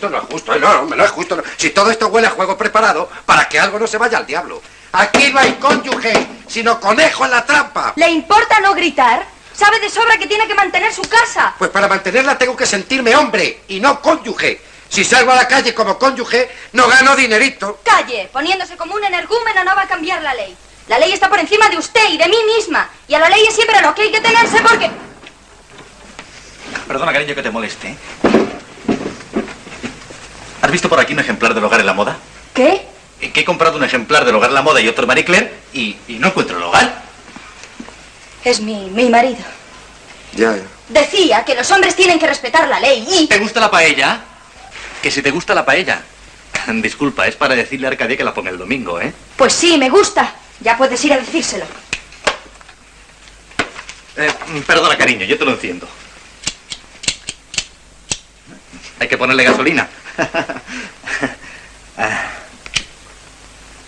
no es justo. No es justo. Si todo esto huele a juego preparado para que algo no se vaya al diablo. Aquí no hay cónyuge, sino conejo en la trampa. ¿Le importa no gritar? Sabe de sobra que tiene que mantener su casa. Pues para mantenerla tengo que sentirme hombre y no cónyuge. Si salgo a la calle como cónyuge, no gano dinerito. Calle, poniéndose como un energúmeno no va a cambiar la ley. La ley está por encima de usted y de mí misma. Y a la ley es siempre lo que hay que tenerse porque... Perdona, cariño, que te moleste. ¿Has visto por aquí un ejemplar del Hogar en la Moda? ¿Qué? Que he comprado un ejemplar del Hogar en la Moda y otro de Marie Claire y no encuentro el hogar. Es mi marido. Ya. Decía que los hombres tienen que respetar la ley y... ¿Te gusta la paella? Que si te gusta la paella. Disculpa, es para decirle a Arcadia que la ponga el domingo, ¿eh? Pues sí, me gusta. Ya puedes ir a decírselo. Perdona, cariño, yo te lo enciendo. Hay que ponerle gasolina.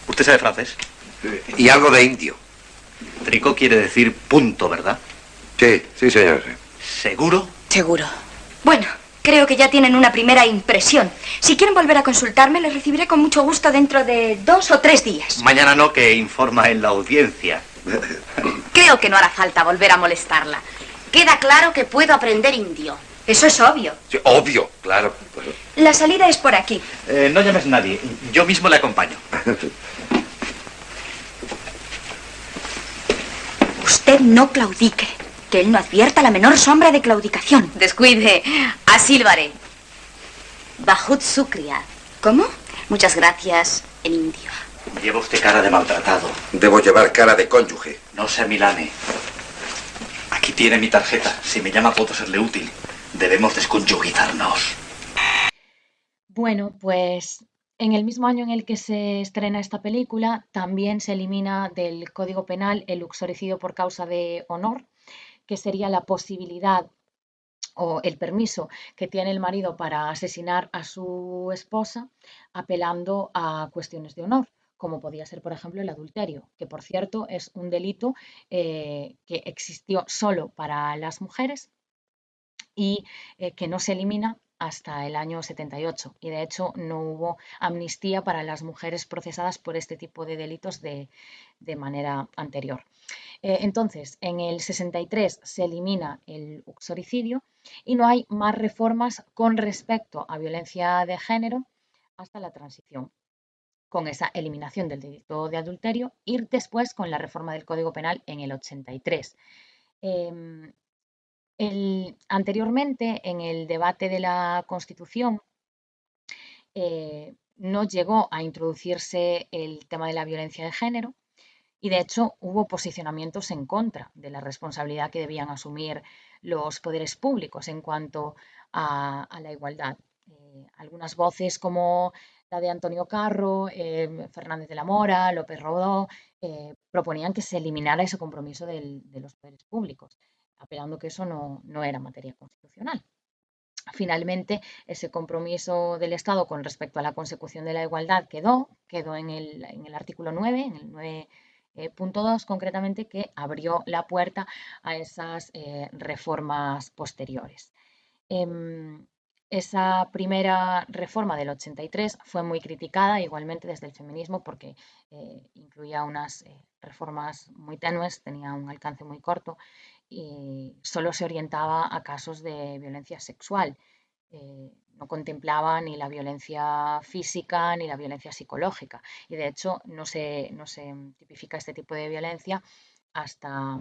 ¿Usted sabe francés? Y algo de indio. Tricot quiere decir punto, ¿verdad? Sí, señor. ¿Seguro? Seguro. Bueno, creo que ya tienen una primera impresión. Si quieren volver a consultarme, les recibiré con mucho gusto dentro de 2 o 3 días. Mañana no, que informa en la audiencia. Creo que no hará falta volver a molestarla. Queda claro que puedo aprender indio. Eso es obvio. Sí, obvio, claro. La salida es por aquí. No llames a nadie, yo mismo le acompaño. Usted no claudique. Que él no advierta la menor sombra de claudicación. Descuide, así lo haré. Bahut Sukria. ¿Cómo? Muchas gracias en indio. Lleva usted cara de maltratado. Debo llevar cara de cónyuge. No se amilane. Aquí tiene mi tarjeta. Si me llama puedo serle útil. Debemos desconyugizarnos. Bueno, pues en el mismo año en el que se estrena esta película, también se elimina del Código Penal el uxoricidio por causa de honor, que sería la posibilidad o el permiso que tiene el marido para asesinar a su esposa apelando a cuestiones de honor, como podía ser, por ejemplo, el adulterio, que por cierto es un delito que existió solo para las mujeres y que no se elimina hasta el año 78. Y de hecho no hubo amnistía para las mujeres procesadas por este tipo de delitos de manera anterior. Entonces, en el 63 se elimina el uxoricidio y no hay más reformas con respecto a violencia de género hasta la transición, con esa eliminación del delito de adulterio y después con la reforma del Código Penal en el 83. Anteriormente, en el debate de la Constitución, no llegó a introducirse el tema de la violencia de género y, de hecho, hubo posicionamientos en contra de la responsabilidad que debían asumir los poderes públicos en cuanto a la igualdad. Algunas voces como la de Antonio Carro, Fernández de la Mora, López Rodó, proponían que se eliminara ese compromiso de los poderes públicos, apelando que eso no era materia constitucional. Finalmente, ese compromiso del Estado con respecto a la consecución de la igualdad quedó en el artículo 9, en el 9.2 concretamente, que abrió la puerta a esas reformas posteriores. Esa primera reforma del 83 fue muy criticada igualmente desde el feminismo porque incluía unas reformas muy tenues, tenía un alcance muy corto y solo se orientaba a casos de violencia sexual. No contemplaba ni la violencia física ni la violencia psicológica y de hecho no se tipifica este tipo de violencia hasta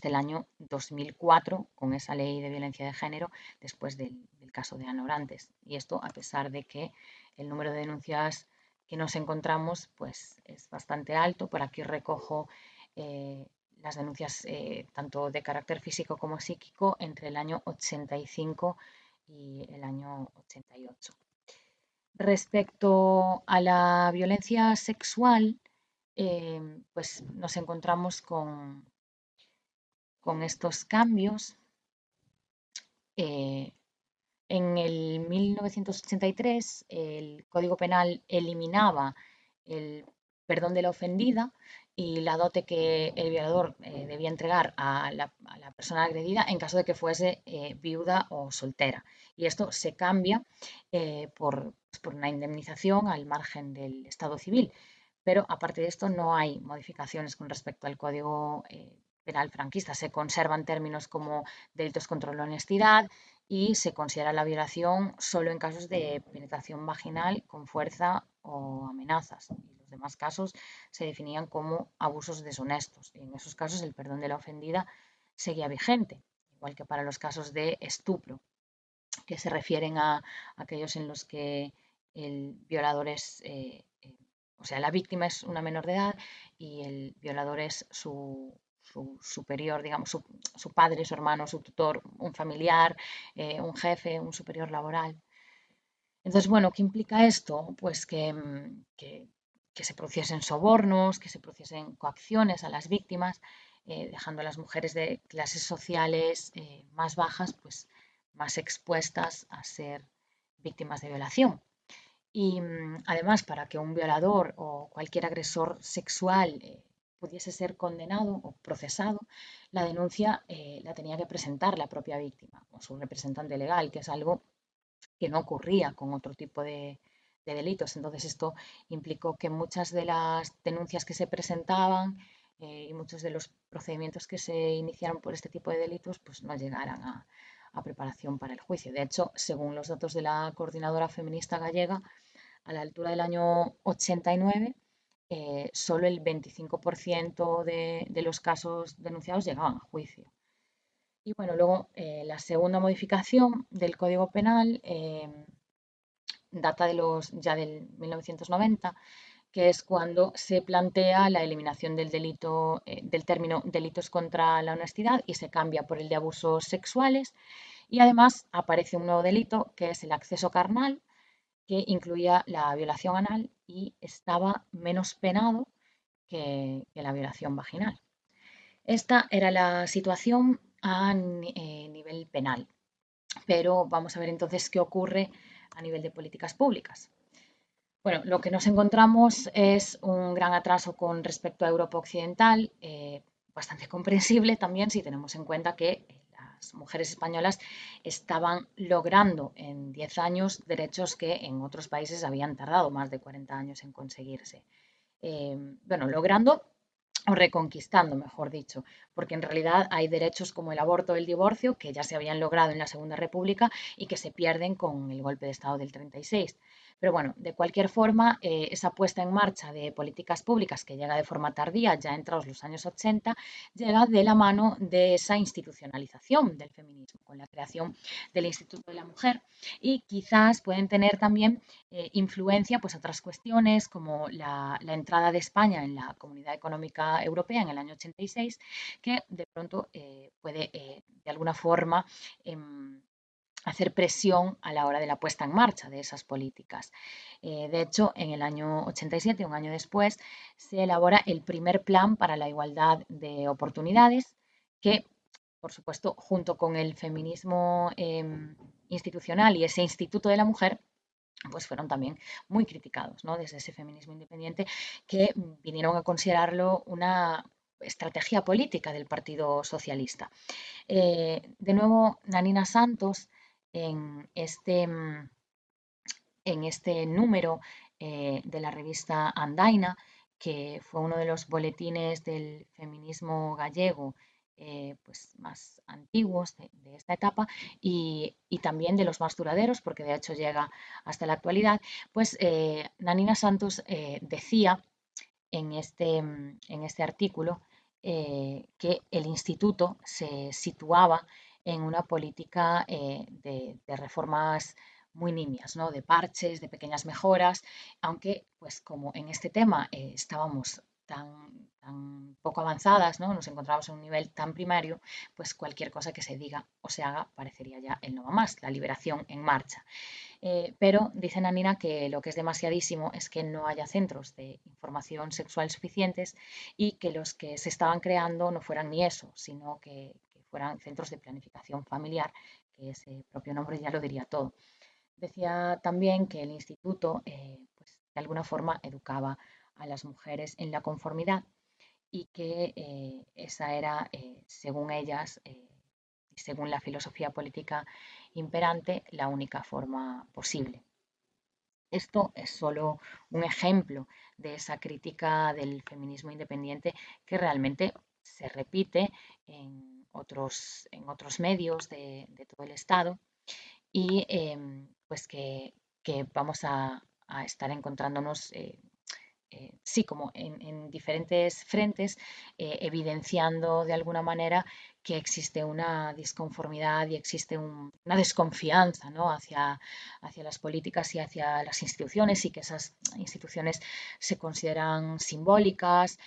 el año 2004 con esa ley de violencia de género después del caso de Ana Orantes. Y esto a pesar de que el número de denuncias que nos encontramos pues es bastante alto. Por aquí recojo las denuncias tanto de carácter físico como psíquico entre el año 85 y el año 88. Respecto a la violencia sexual, pues nos encontramos con estos cambios eh, en el 1983 el Código Penal eliminaba el perdón de la ofendida y la dote que el violador debía entregar a la persona agredida en caso de que fuese viuda o soltera. Y esto se cambia por una indemnización al margen del Estado civil. Pero aparte de esto no hay modificaciones con respecto al Código Penal franquista. Se conservan términos como delitos contra la honestidad y se considera la violación solo en casos de penetración vaginal con fuerza o amenazas. Y los demás casos se definían como abusos deshonestos. Y en esos casos el perdón de la ofendida seguía vigente, igual que para los casos de estupro, que se refieren a aquellos en los que el violador es, o sea, la víctima es una menor de edad y el violador es su superior, digamos, su padre, su hermano, su tutor, un familiar, un jefe, un superior laboral. Entonces, bueno, ¿qué implica esto? Pues que se produciesen sobornos, que se produciesen coacciones a las víctimas, dejando a las mujeres de clases sociales más bajas, pues más expuestas a ser víctimas de violación. Y además, para que un violador o cualquier agresor sexual pudiese ser condenado o procesado, la denuncia la tenía que presentar la propia víctima o su representante legal, que es algo que no ocurría con otro tipo de delitos. Entonces esto implicó que muchas de las denuncias que se presentaban y muchos de los procedimientos que se iniciaron por este tipo de delitos pues no llegaran a preparación para el juicio. De hecho, según los datos de la Coordinadora Feminista Gallega, a la altura del año 89, solo el 25% de los casos denunciados llegaban a juicio. Y bueno, luego la segunda modificación del Código Penal data ya del 1990, que es cuando se plantea la eliminación del delito, del término delitos contra la honestidad y se cambia por el de abusos sexuales. Y además aparece un nuevo delito que es el acceso carnal, que incluía la violación anal y estaba menos penado que la violación vaginal. Esta era la situación a nivel penal, pero vamos a ver entonces qué ocurre a nivel de políticas públicas. Bueno, lo que nos encontramos es un gran atraso con respecto a Europa Occidental, bastante comprensible también si tenemos en cuenta que las mujeres españolas estaban logrando en 10 años derechos que en otros países habían tardado más de 40 años en conseguirse. Bueno, logrando o reconquistando, mejor dicho, porque en realidad hay derechos como el aborto o el divorcio que ya se habían logrado en la Segunda República y que se pierden con el golpe de Estado del 36. Pero bueno, de cualquier forma, esa puesta en marcha de políticas públicas que llega de forma tardía, ya entrados los años 80, llega de la mano de esa institucionalización del feminismo, con la creación del Instituto de la Mujer y quizás pueden tener también influencia pues otras cuestiones como la entrada de España en la Comunidad Económica Europea en el año 86, que de pronto puede de alguna forma hacer presión a la hora de la puesta en marcha de esas políticas. De hecho, en el año 87, un año después, se elabora el primer plan para la igualdad de oportunidades que, por supuesto, junto con el feminismo institucional y ese Instituto de la Mujer, pues fueron también muy criticados, ¿no? Desde ese feminismo independiente que vinieron a considerarlo una estrategia política del Partido Socialista. De nuevo, Nanina Santos, en este, número de la revista Andaina, que fue uno de los boletines del feminismo gallego pues más antiguos de esta etapa y también de los más duraderos, porque de hecho llega hasta la actualidad, pues Nanina Santos decía en este artículo que el instituto se situaba en una política de reformas muy nimias, ¿no? De parches, de pequeñas mejoras, aunque pues como en este tema estábamos tan poco avanzadas, ¿no? Nos encontramos en un nivel tan primario, pues cualquier cosa que se diga o se haga parecería ya el no va más, la liberación en marcha. Pero dice Nanina que lo que es demasiadísimo es que no haya centros de información sexual suficientes y que los que se estaban creando no fueran ni eso, sino que fueran centros de planificación familiar que ese propio nombre ya lo diría todo. Decía también que el instituto, pues, de alguna forma educaba a las mujeres en la conformidad y que esa era, según ellas y según la filosofía política imperante, la única forma posible. Esto es solo un ejemplo de esa crítica del feminismo independiente que realmente se repite en otros medios de todo el Estado y pues que vamos a estar encontrándonos sí, como en diferentes frentes, evidenciando de alguna manera que existe una disconformidad y existe una desconfianza, ¿no? hacia las políticas y hacia las instituciones, y que esas instituciones se consideran simbólicas,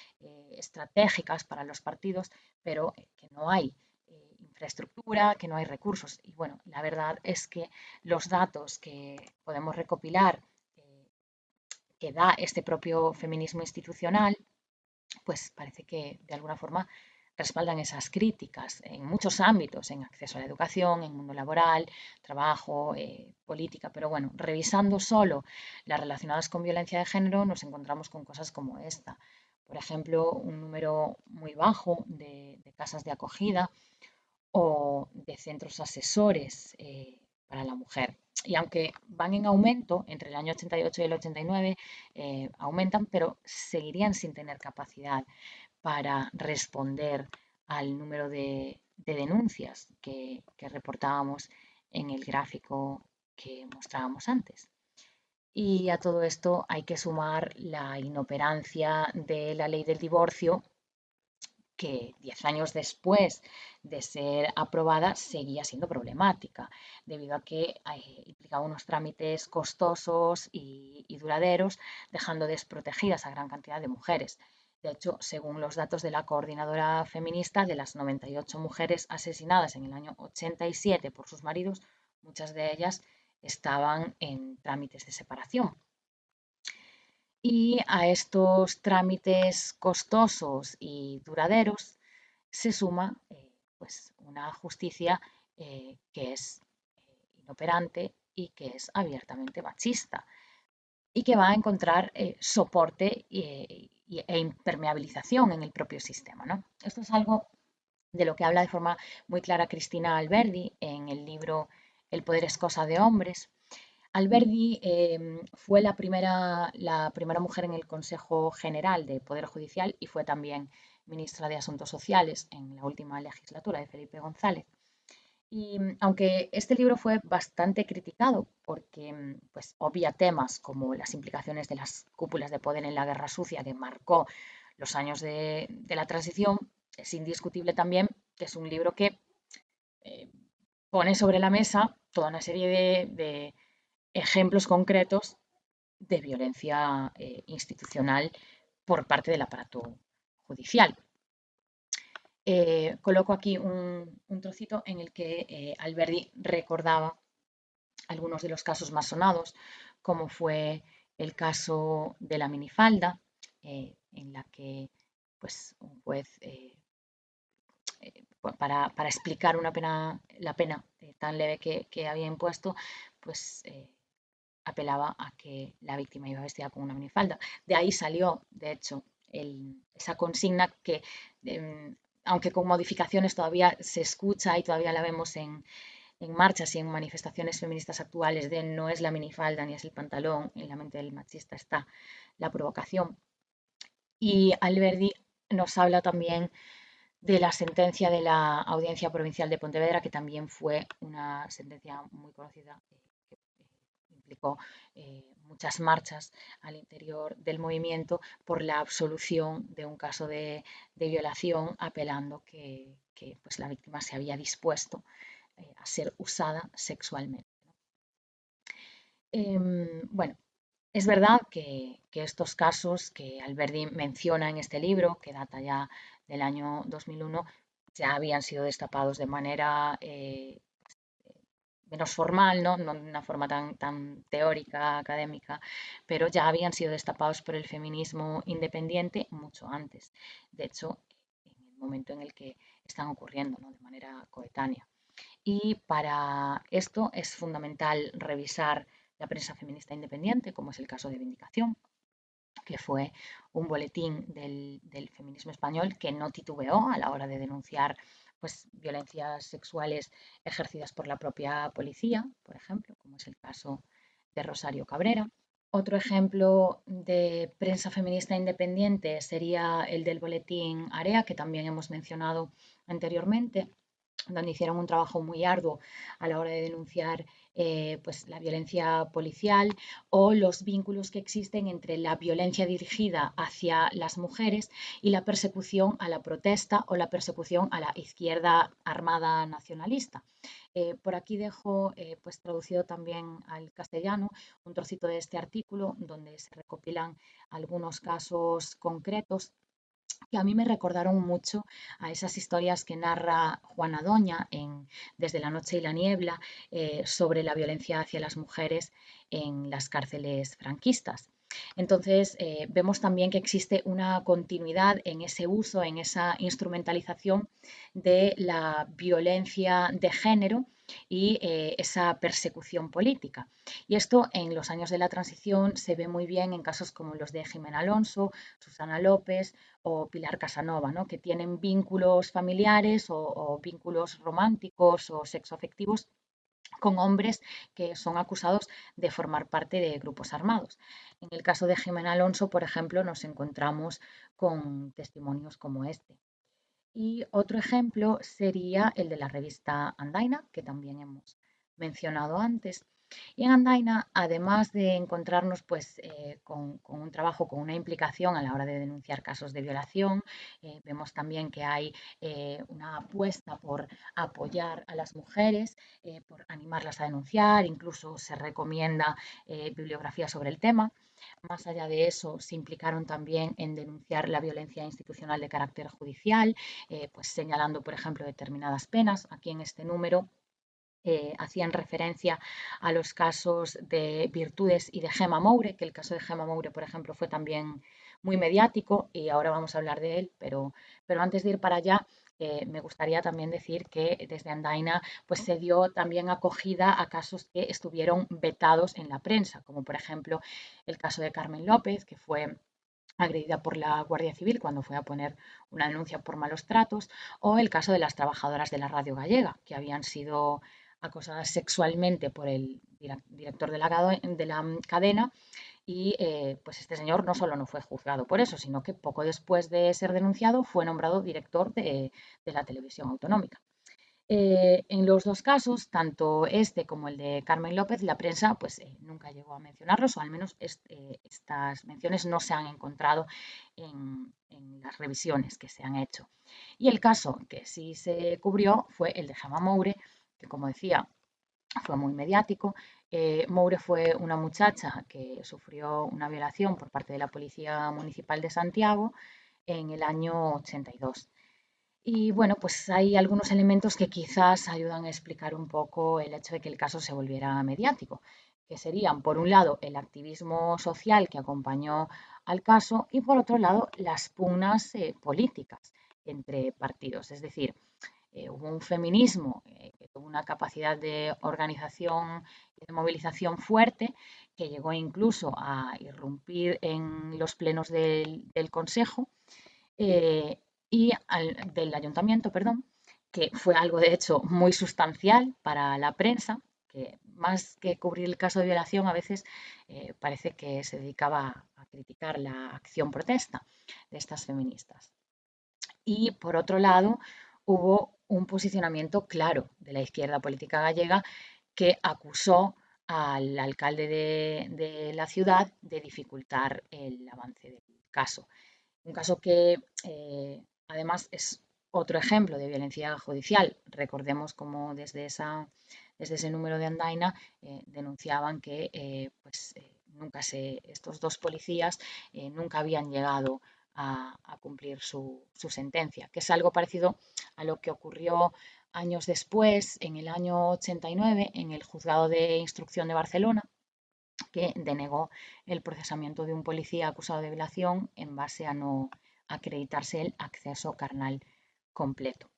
estratégicas para los partidos, pero que no hay infraestructura, que no hay recursos. Y bueno, la verdad es que los datos que podemos recopilar que da este propio feminismo institucional, pues parece que de alguna forma respaldan esas críticas en muchos ámbitos, en acceso a la educación, en mundo laboral, trabajo, política, pero bueno, revisando solo las relacionadas con violencia de género nos encontramos con cosas como esta. Por ejemplo, un número muy bajo de casas de acogida o de centros asesores para la mujer. Y aunque van en aumento, entre el año 88 y el 89 aumentan, pero seguirían sin tener capacidad para responder al número de denuncias que reportábamos en el gráfico que mostrábamos antes. Y a todo esto hay que sumar la inoperancia de la ley del divorcio, que 10 años después de ser aprobada seguía siendo problemática, debido a que implicaba unos trámites costosos y duraderos, dejando desprotegidas a gran cantidad de mujeres. De hecho, según los datos de la Coordinadora Feminista, de las 98 mujeres asesinadas en el año 87 por sus maridos, muchas de ellas estaban en trámites de separación. Y a estos trámites costosos y duraderos se suma pues una justicia que es inoperante y que es abiertamente machista y que va a encontrar soporte e impermeabilización en el propio sistema, ¿no? Esto es algo de lo que habla de forma muy clara Cristina Alberdi en el libro El poder es cosa de hombres. Alberdi fue la primera mujer en el Consejo General de Poder Judicial y fue también ministra de Asuntos Sociales en la última legislatura de Felipe González. Y aunque este libro fue bastante criticado porque pues, obvia temas como las implicaciones de las cúpulas de poder en la Guerra Sucia que marcó los años de la transición, es indiscutible también que es un libro que pone sobre la mesa toda una serie de ejemplos concretos de violencia institucional por parte del aparato judicial. Coloco aquí un trocito en el que Alberdi recordaba algunos de los casos más sonados, como fue el caso de la minifalda, en la que pues, un juez, para explicar la pena tan leve que había impuesto, pues apelaba a que la víctima iba vestida con una minifalda. De ahí salió, de hecho, esa consigna que, aunque con modificaciones todavía se escucha y todavía la vemos en marchas y en manifestaciones feministas actuales, de no es la minifalda ni es el pantalón, en la mente del machista está la provocación. Y Alberdi nos habla también de la sentencia de la Audiencia Provincial de Pontevedra, que también fue una sentencia muy conocida, que implicó muchas marchas al interior del movimiento por la absolución de un caso de violación, apelando que pues, la víctima se había dispuesto a ser usada sexualmente. Bueno, es verdad que estos casos que Alberdi menciona en este libro, que data ya del año 2001, ya habían sido destapados de manera menos formal, ¿no? No de una forma tan teórica, académica, pero ya habían sido destapados por el feminismo independiente mucho antes. De hecho, en el momento en el que están ocurriendo, ¿no? De manera coetánea. Y para esto es fundamental revisar la prensa feminista independiente, como es el caso de Vindicación, que fue un boletín del feminismo español que no titubeó a la hora de denunciar pues, violencias sexuales ejercidas por la propia policía, por ejemplo, como es el caso de Rosario Cabrera. Otro ejemplo de prensa feminista independiente sería el del boletín Area, que también hemos mencionado anteriormente, donde hicieron un trabajo muy arduo a la hora de denunciar pues, la violencia policial o los vínculos que existen entre la violencia dirigida hacia las mujeres y la persecución a la protesta o la persecución a la izquierda armada nacionalista. Por aquí dejo pues, traducido también al castellano un trocito de este artículo donde se recopilan algunos casos concretos que a mí me recordaron mucho a esas historias que narra Juana Doña en Desde la noche y la niebla sobre la violencia hacia las mujeres en las cárceles franquistas. Entonces, vemos también que existe una continuidad en ese uso, en esa instrumentalización de la violencia de género y esa persecución política. Y esto en los años de la transición se ve muy bien en casos como los de Jimena Alonso, Susana López o Pilar Casanova, ¿no? Que tienen vínculos familiares o vínculos románticos o sexoafectivos con hombres que son acusados de formar parte de grupos armados. En el caso de Jimena Alonso, por ejemplo, nos encontramos con testimonios como este. Y otro ejemplo sería el de la revista Andaina, que también hemos mencionado antes. Y en Andaina, además de encontrarnos pues, con un trabajo, con una implicación a la hora de denunciar casos de violación, vemos también que hay una apuesta por apoyar a las mujeres, por animarlas a denunciar, incluso se recomienda bibliografía sobre el tema. Más allá de eso, se implicaron también en denunciar la violencia institucional de carácter judicial, pues señalando, por ejemplo, determinadas penas. Aquí en este número hacían referencia a los casos de Virtudes y de Gema Moure, que el caso de Gema Moure, por ejemplo, fue también muy mediático y ahora vamos a hablar de él, pero antes de ir para allá, me gustaría también decir que desde Andaina pues, se dio también acogida a casos que estuvieron vetados en la prensa, como por ejemplo el caso de Carmen López, que fue agredida por la Guardia Civil cuando fue a poner una denuncia por malos tratos, o el caso de las trabajadoras de la radio gallega, que habían sido acosadas sexualmente por el director de la cadena y pues este señor no solo no fue juzgado por eso, sino que poco después de ser denunciado fue nombrado director de la televisión autonómica. En los dos casos, tanto este como el de Carmen López, la prensa pues, nunca llegó a mencionarlos, o al menos estas menciones no se han encontrado en las revisiones que se han hecho. Y el caso que sí se cubrió fue el de Gema Moure, que como decía, fue muy mediático. Moure fue una muchacha que sufrió una violación por parte de la Policía Municipal de Santiago en el año 82. Y bueno, pues hay algunos elementos que quizás ayudan a explicar un poco el hecho de que el caso se volviera mediático, que serían, por un lado, el activismo social que acompañó al caso y, por otro lado, las pugnas políticas entre partidos. Es decir, hubo un feminismo que tuvo una capacidad de organización y de movilización fuerte que llegó incluso a irrumpir en los plenos del Consejo y del ayuntamiento, perdón, que fue algo de hecho muy sustancial para la prensa, que más que cubrir el caso de violación a veces parece que se dedicaba a criticar la acción protesta de estas feministas. Y por otro lado, hubo un posicionamiento claro de la izquierda política gallega que acusó al alcalde de la ciudad de dificultar el avance del caso. Un caso que además es otro ejemplo de violencia judicial. Recordemos cómo desde ese número de Andaina denunciaban que estos dos policías nunca habían llegado a cumplir su sentencia, que es algo parecido a lo que ocurrió años después, en el año 89, en el Juzgado de Instrucción de Barcelona, que denegó el procesamiento de un policía acusado de violación en base a no acreditarse el acceso carnal completo.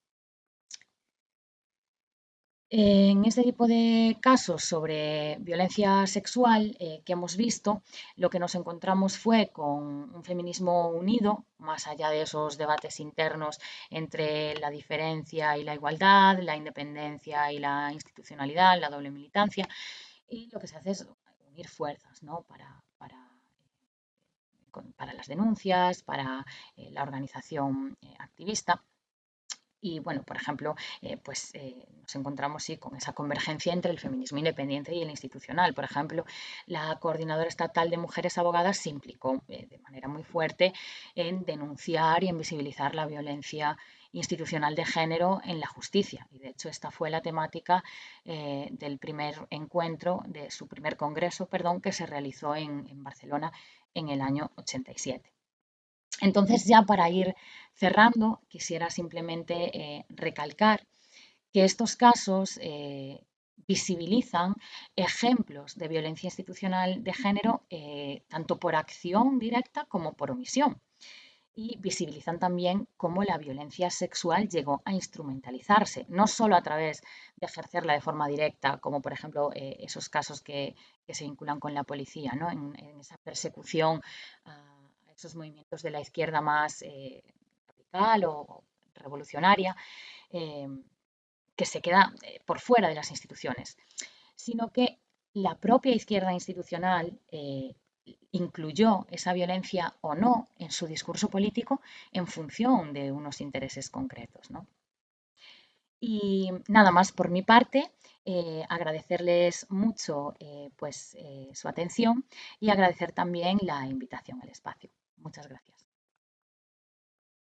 En este tipo de casos sobre violencia sexual que hemos visto, lo que nos encontramos fue con un feminismo unido, más allá de esos debates internos entre la diferencia y la igualdad, la independencia y la institucionalidad, la doble militancia, y lo que se hace es unir fuerzas, ¿no? Para las denuncias, para la organización activista. Y bueno, por ejemplo, nos encontramos sí, con esa convergencia entre el feminismo independiente y el institucional. Por ejemplo, la Coordinadora Estatal de Mujeres Abogadas se implicó de manera muy fuerte en denunciar y en visibilizar la violencia institucional de género en la justicia. Y de hecho, esta fue la temática del primer encuentro, de su primer congreso, perdón, que se realizó en Barcelona en el año 87. Entonces, ya para ir cerrando, quisiera simplemente recalcar que estos casos visibilizan ejemplos de violencia institucional de género tanto por acción directa como por omisión. Y visibilizan también cómo la violencia sexual llegó a instrumentalizarse, no solo a través de ejercerla de forma directa, como por ejemplo esos casos que se vinculan con la policía, ¿no? En esa persecución a esos movimientos de la izquierda más radical o revolucionaria, eh, que se queda por fuera de las instituciones, sino que la propia izquierda institucional incluyó esa violencia o no en su discurso político en función de unos intereses concretos, ¿no? Y nada más por mi parte, agradecerles mucho su atención y agradecer también la invitación al espacio. Muchas gracias.